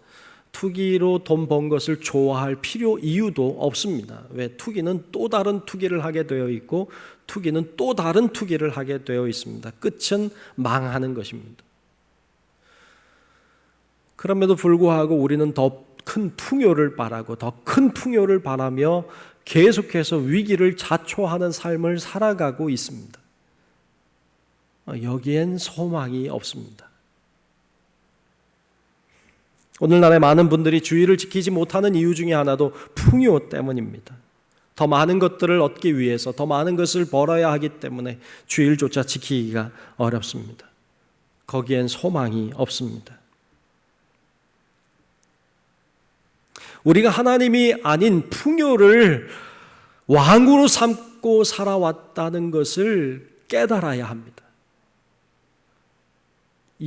투기로 돈 번 것을 좋아할 이유도 없습니다. 왜? 투기는 또 다른 투기를 하게 되어 있고 투기는 또 다른 투기를 하게 되어 있습니다. 끝은 망하는 것입니다. 그럼에도 불구하고 우리는 더 큰 풍요를 바라고 더 큰 풍요를 바라며 계속해서 위기를 자초하는 삶을 살아가고 있습니다. 여기엔 소망이 없습니다. 오늘날의 많은 분들이 주의를 지키지 못하는 이유 중에 하나도 풍요 때문입니다. 더 많은 것들을 얻기 위해서 더 많은 것을 벌어야 하기 때문에 주의조차 지키기가 어렵습니다. 거기엔 소망이 없습니다. 우리가 하나님이 아닌 풍요를 왕으로 삼고 살아왔다는 것을 깨달아야 합니다.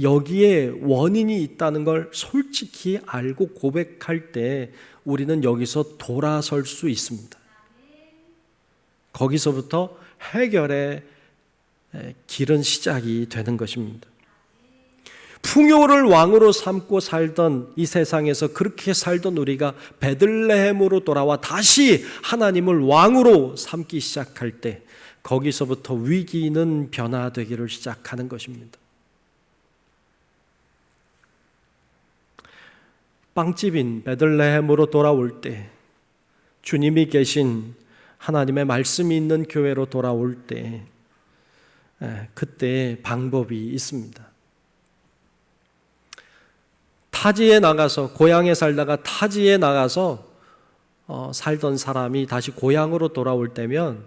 여기에 원인이 있다는 걸 솔직히 알고 고백할 때 우리는 여기서 돌아설 수 있습니다. 거기서부터 해결의 길은 시작이 되는 것입니다. 풍요를 왕으로 삼고 살던 이 세상에서 그렇게 살던 우리가 베들레헴으로 돌아와 다시 하나님을 왕으로 삼기 시작할 때 거기서부터 위기는 변화되기를 시작하는 것입니다. 빵집인 베들레헴으로 돌아올 때, 주님이 계신 하나님의 말씀이 있는 교회로 돌아올 때 그때 방법이 있습니다. 타지에 나가서, 고향에 살다가 타지에 나가서 살던 사람이 다시 고향으로 돌아올 때면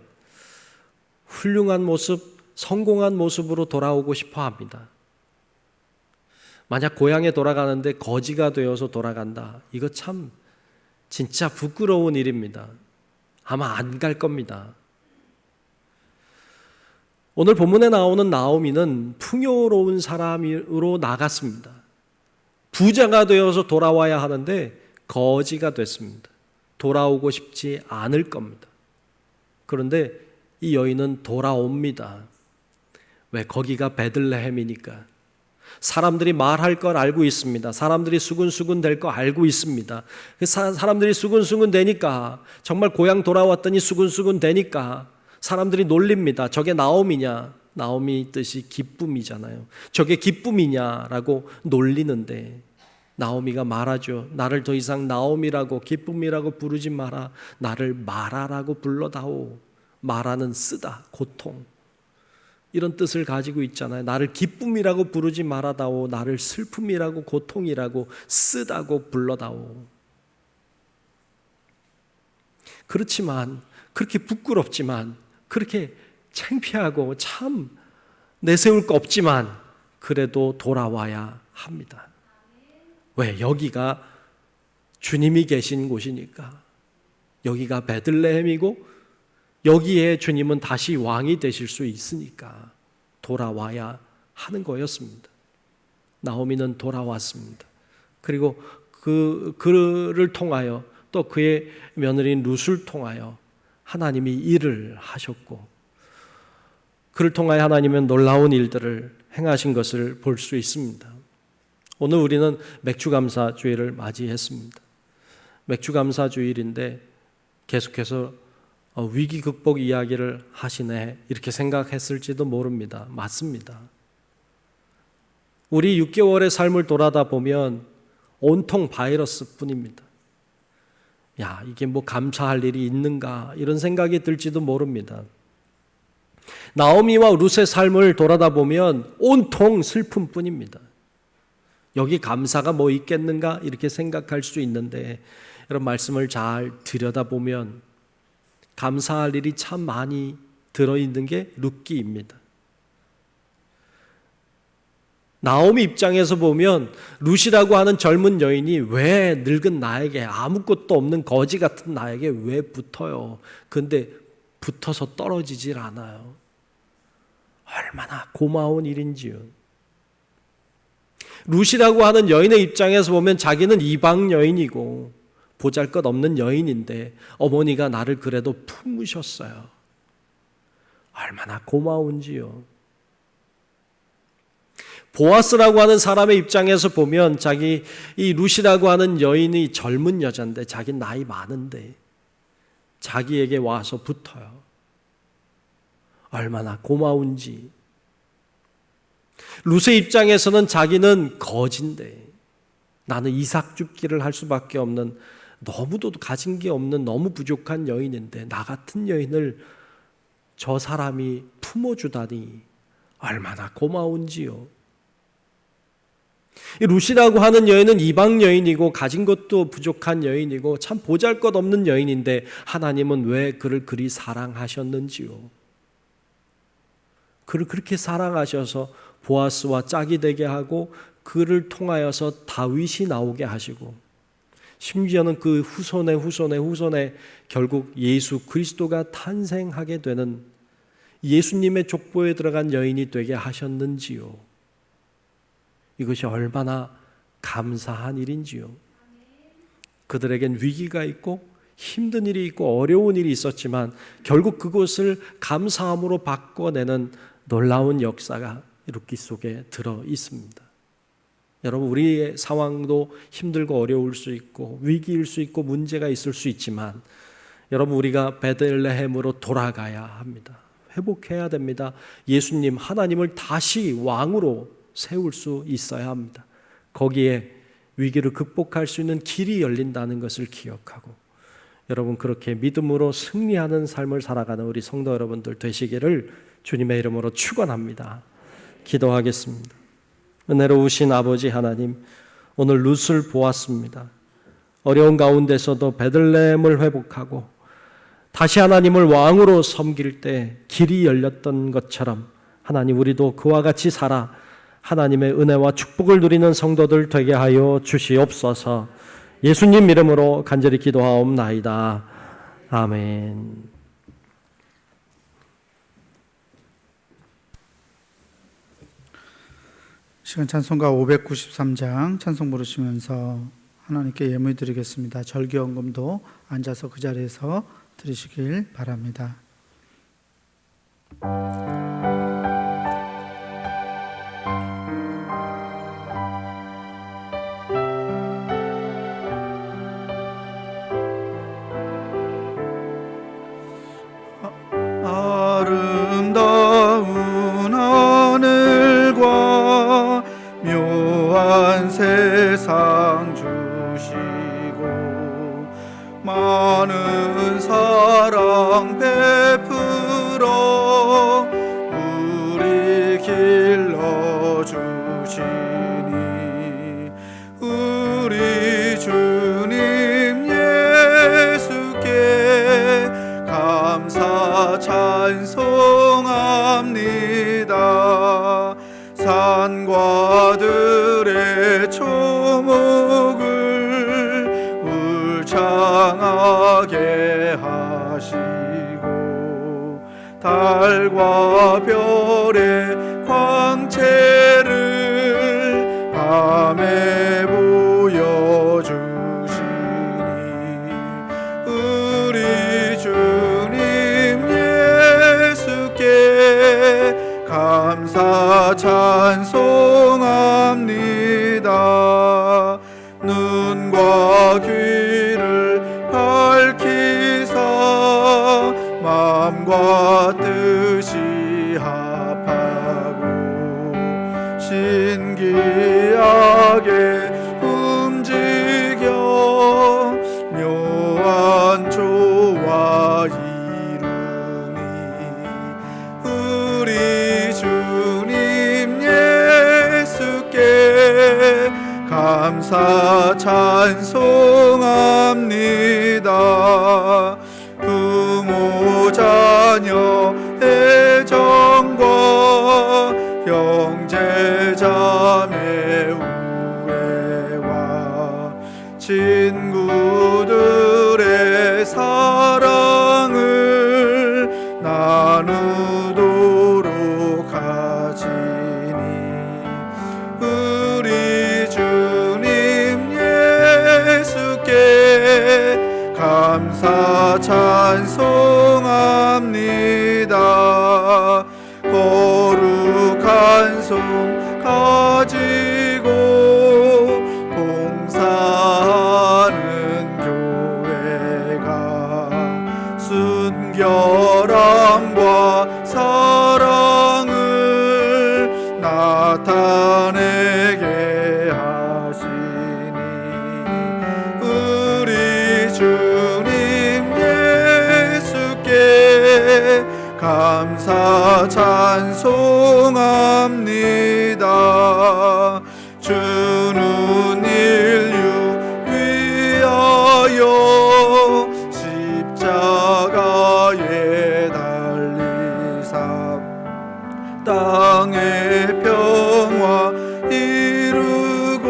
훌륭한 모습, 성공한 모습으로 돌아오고 싶어 합니다. 만약 고향에 돌아가는데 거지가 되어서 돌아간다. 이거 참 진짜 부끄러운 일입니다. 아마 안 갈 겁니다. 오늘 본문에 나오는 나오미는 풍요로운 사람으로 나갔습니다. 부자가 되어서 돌아와야 하는데 거지가 됐습니다. 돌아오고 싶지 않을 겁니다. 그런데 이 여인은 돌아옵니다. 왜? 거기가 베들레헴이니까. 사람들이 말할 걸 알고 있습니다. 사람들이 수근수근 될 거 알고 있습니다. 사람들이 수근수근 되니까, 정말 고향 돌아왔더니 수근수근 되니까 사람들이 놀립니다. 저게 나오미냐? 나오미 뜻이 기쁨이잖아요. 저게 기쁨이냐라고 놀리는데 나오미가 말하죠. 나를 더 이상 나오미라고, 기쁨이라고 부르지 마라. 나를 마라라고 불러다오. 마라는 쓰다, 고통, 이런 뜻을 가지고 있잖아요. 나를 기쁨이라고 부르지 말아다오. 나를 슬픔이라고, 고통이라고, 쓰다고 불러다오. 그렇지만, 그렇게 부끄럽지만, 그렇게 창피하고 참 내세울 거 없지만 그래도 돌아와야 합니다. 왜? 여기가 주님이 계신 곳이니까. 여기가 베들레헴이고 여기에 주님은 다시 왕이 되실 수 있으니까 돌아와야 하는 거였습니다. 나오미는 돌아왔습니다. 그리고 그를 통하여 또 그의 며느리인 룻을 통하여 하나님이 일을 하셨고, 그를 통하여 하나님은 놀라운 일들을 행하신 것을 볼 수 있습니다. 오늘 우리는 맥주감사주일을 맞이했습니다. 맥주감사주일인데 계속해서 위기 극복 이야기를 하시네 이렇게 생각했을지도 모릅니다. 맞습니다. 우리 6개월의 삶을 돌아다 보면 온통 바이러스뿐입니다. 야, 이게 뭐 감사할 일이 있는가 이런 생각이 들지도 모릅니다. 나오미와 룻의 삶을 돌아다 보면 온통 슬픔뿐입니다. 여기 감사가 뭐 있겠는가 이렇게 생각할 수 있는데 이런 말씀을 잘 들여다보면 감사할 일이 참 많이 들어있는 게 룻기입니다. 나오미 입장에서 보면 룻이라고 하는 젊은 여인이 왜 늙은 나에게, 아무것도 없는 거지 같은 나에게 왜 붙어요? 근데 붙어서 떨어지질 않아요. 얼마나 고마운 일인지요. 룻이라고 하는 여인의 입장에서 보면 자기는 이방 여인이고 보잘것없는 여인인데 어머니가 나를 그래도 품으셨어요. 얼마나 고마운지요. 보아스라고 하는 사람의 입장에서 보면 자기 이 룻이라고 하는 여인이 젊은 여자인데 자기 나이 많은데 자기에게 와서 붙어요. 얼마나 고마운지. 룻의 입장에서는 자기는 거지인데 나는 이삭 줍기를 할 수밖에 없는 너무도 가진 게 없는 너무 부족한 여인인데 나 같은 여인을 저 사람이 품어주다니 얼마나 고마운지요. 이 룻이라고 하는 여인은 이방 여인이고 가진 것도 부족한 여인이고 참 보잘것없는 여인인데 하나님은 왜 그를 그리 사랑하셨는지요. 그를 그렇게 사랑하셔서 보아스와 짝이 되게 하고 그를 통하여서 다윗이 나오게 하시고 심지어는 그 후손에 결국 예수 그리스도가 탄생하게 되는 예수님의 족보에 들어간 여인이 되게 하셨는지요. 이것이 얼마나 감사한 일인지요. 그들에겐 위기가 있고 힘든 일이 있고 어려운 일이 있었지만 결국 그것을 감사함으로 바꿔내는 놀라운 역사가 룻기 속에 들어 있습니다. 여러분, 우리의 상황도 힘들고 어려울 수 있고 위기일 수 있고 문제가 있을 수 있지만 여러분, 우리가 베들레헴으로 돌아가야 합니다. 회복해야 됩니다. 예수님, 하나님을 다시 왕으로 세울 수 있어야 합니다. 거기에 위기를 극복할 수 있는 길이 열린다는 것을 기억하고 여러분, 그렇게 믿음으로 승리하는 삶을 살아가는 우리 성도 여러분들 되시기를 주님의 이름으로 축원합니다. 기도하겠습니다. 은혜로우신 아버지 하나님, 오늘 룻을 보았습니다. 어려운 가운데서도 베들레헴을 회복하고 다시 하나님을 왕으로 섬길 때 길이 열렸던 것처럼 하나님, 우리도 그와 같이 살아 하나님의 은혜와 축복을 누리는 성도들 되게 하여 주시옵소서. 예수님 이름으로 간절히 기도하옵나이다. 아멘. 시간 찬송가 593장 찬송 부르시면서 하나님께 예물 드리겠습니다. 절기연금도 앉아서 그 자리에서 드리시길 바랍니다. 아름다운 하늘과 묘한 세상 주시고 많은 사랑 베풀어 우리 길러 주시니 우리 주님 예수께 감사 찬송합니다. 산과 들의 초목을 울창하게 하시고 달과 별의 광채를 밤에 보여주시니 우리 주님 예수께 감사 찬송합니다. 마음과 뜻이 합하고 신기하게 움직여 묘한 조화 이루니 우리 주님 예수께 감사 찬송합니다. 부모 자녀 애정과 형제 자매 우애와 친구들의 사랑을 나누도록 하지니 우리 주님 예수께 감사 찬송합니다. 거룩한 손 가지고 봉사하는 교회가 순결함과 사랑을 나타내게 하시니 우리 주님 예수께 감사 찬송합니다. 주는 인류 위하여 십자가에 달리사 땅의 평화 이루고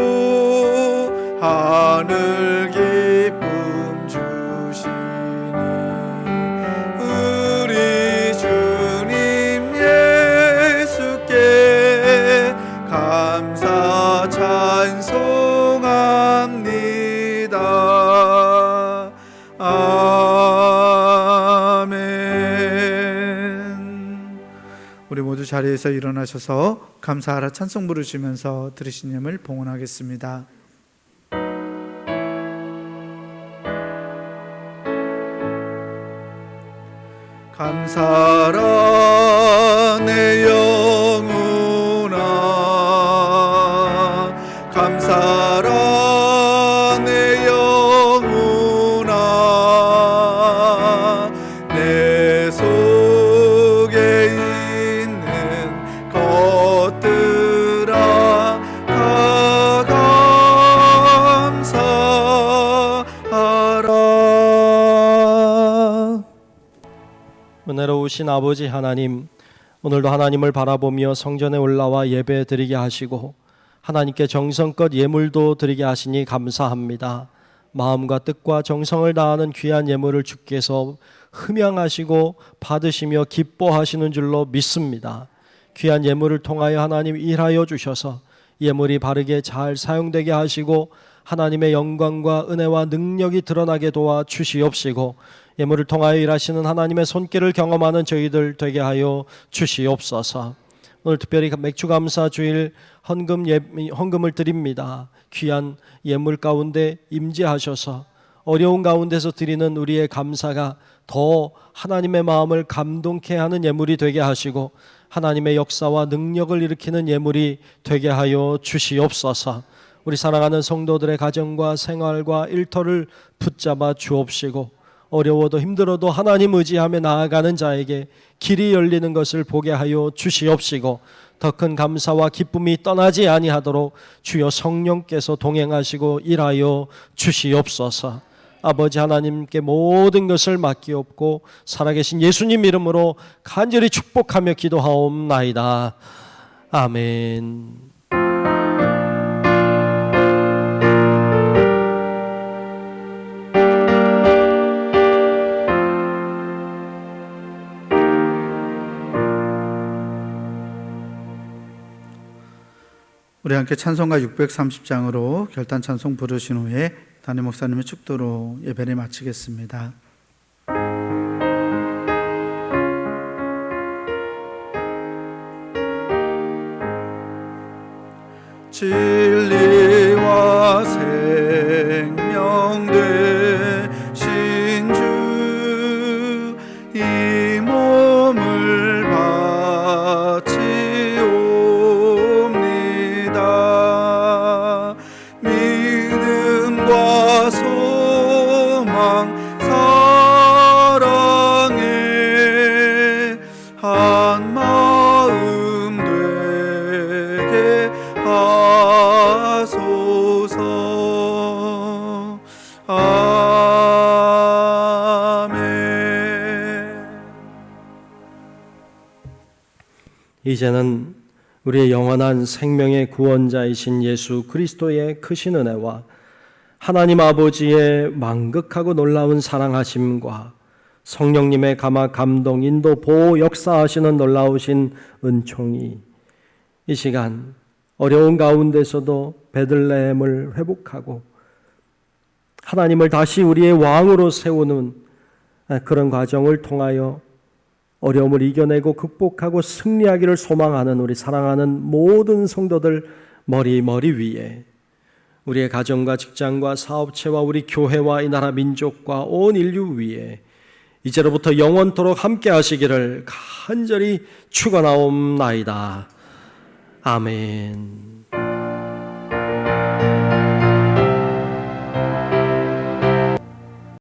하늘 기쁨 주시니 우리 주님 예수께 감사 찬송합니다. 아멘. 우리 모두 자리에서 일어나셔서 감사하라 찬송 부르시면서 들으신 예물 봉헌하겠습니다. 감사하라 내 영혼아 감사하라 내 영혼아 내 속에 있는 것들아 다 감사하라. 은혜로우신 아버지 하나님, 오늘도 하나님을 바라보며 성전에 올라와 예배 드리게 하시고 하나님께 정성껏 예물도 드리게 하시니 감사합니다. 마음과 뜻과 정성을 다하는 귀한 예물을 주께서 흠양하시고 받으시며 기뻐하시는 줄로 믿습니다. 귀한 예물을 통하여 하나님 일하여 주셔서 예물이 바르게 잘 사용되게 하시고 하나님의 영광과 은혜와 능력이 드러나게 도와 주시옵시고 예물을 통하여 일하시는 하나님의 손길을 경험하는 저희들 되게 하여 주시옵소서. 오늘 특별히 맥주 감사 주일 헌금을 드립니다. 귀한 예물 가운데 임재하셔서 어려운 가운데서 드리는 우리의 감사가 더 하나님의 마음을 감동케 하는 예물이 되게 하시고 하나님의 역사와 능력을 일으키는 예물이 되게 하여 주시옵소서. 우리 사랑하는 성도들의 가정과 생활과 일터를 붙잡아 주옵시고 어려워도 힘들어도 하나님 의지하며 나아가는 자에게 길이 열리는 것을 보게 하여 주시옵시고 더 큰 감사와 기쁨이 떠나지 아니하도록 주여 성령께서 동행하시고 일하여 주시옵소서. 아버지 하나님께 모든 것을 맡기옵고 살아계신 예수님 이름으로 간절히 축복하며 기도하옵나이다. 아멘. 우리 함께 찬송가 630장으로 결단 찬송 부르신 후에 담임 목사님의 축도로 예배를 마치겠습니다. 진리와 생명 되신 주 이 이제는 우리의 영원한 생명의 구원자이신 예수 그리스도의 크신 은혜와 하나님 아버지의 만극하고 놀라운 사랑하심과 성령님의 감화 감동 인도 보호 역사하시는 놀라우신 은총이 이 시간 어려운 가운데서도 베들레헴을 회복하고 하나님을 다시 우리의 왕으로 세우는 그런 과정을 통하여 어려움을 이겨내고 극복하고 승리하기를 소망하는 우리 사랑하는 모든 성도들 머리 위에 우리의 가정과 직장과 사업체와 우리 교회와 이 나라 민족과 온 인류 위에 이제로부터 영원토록 함께 하시기를 간절히 축원하옵나이다. 아멘.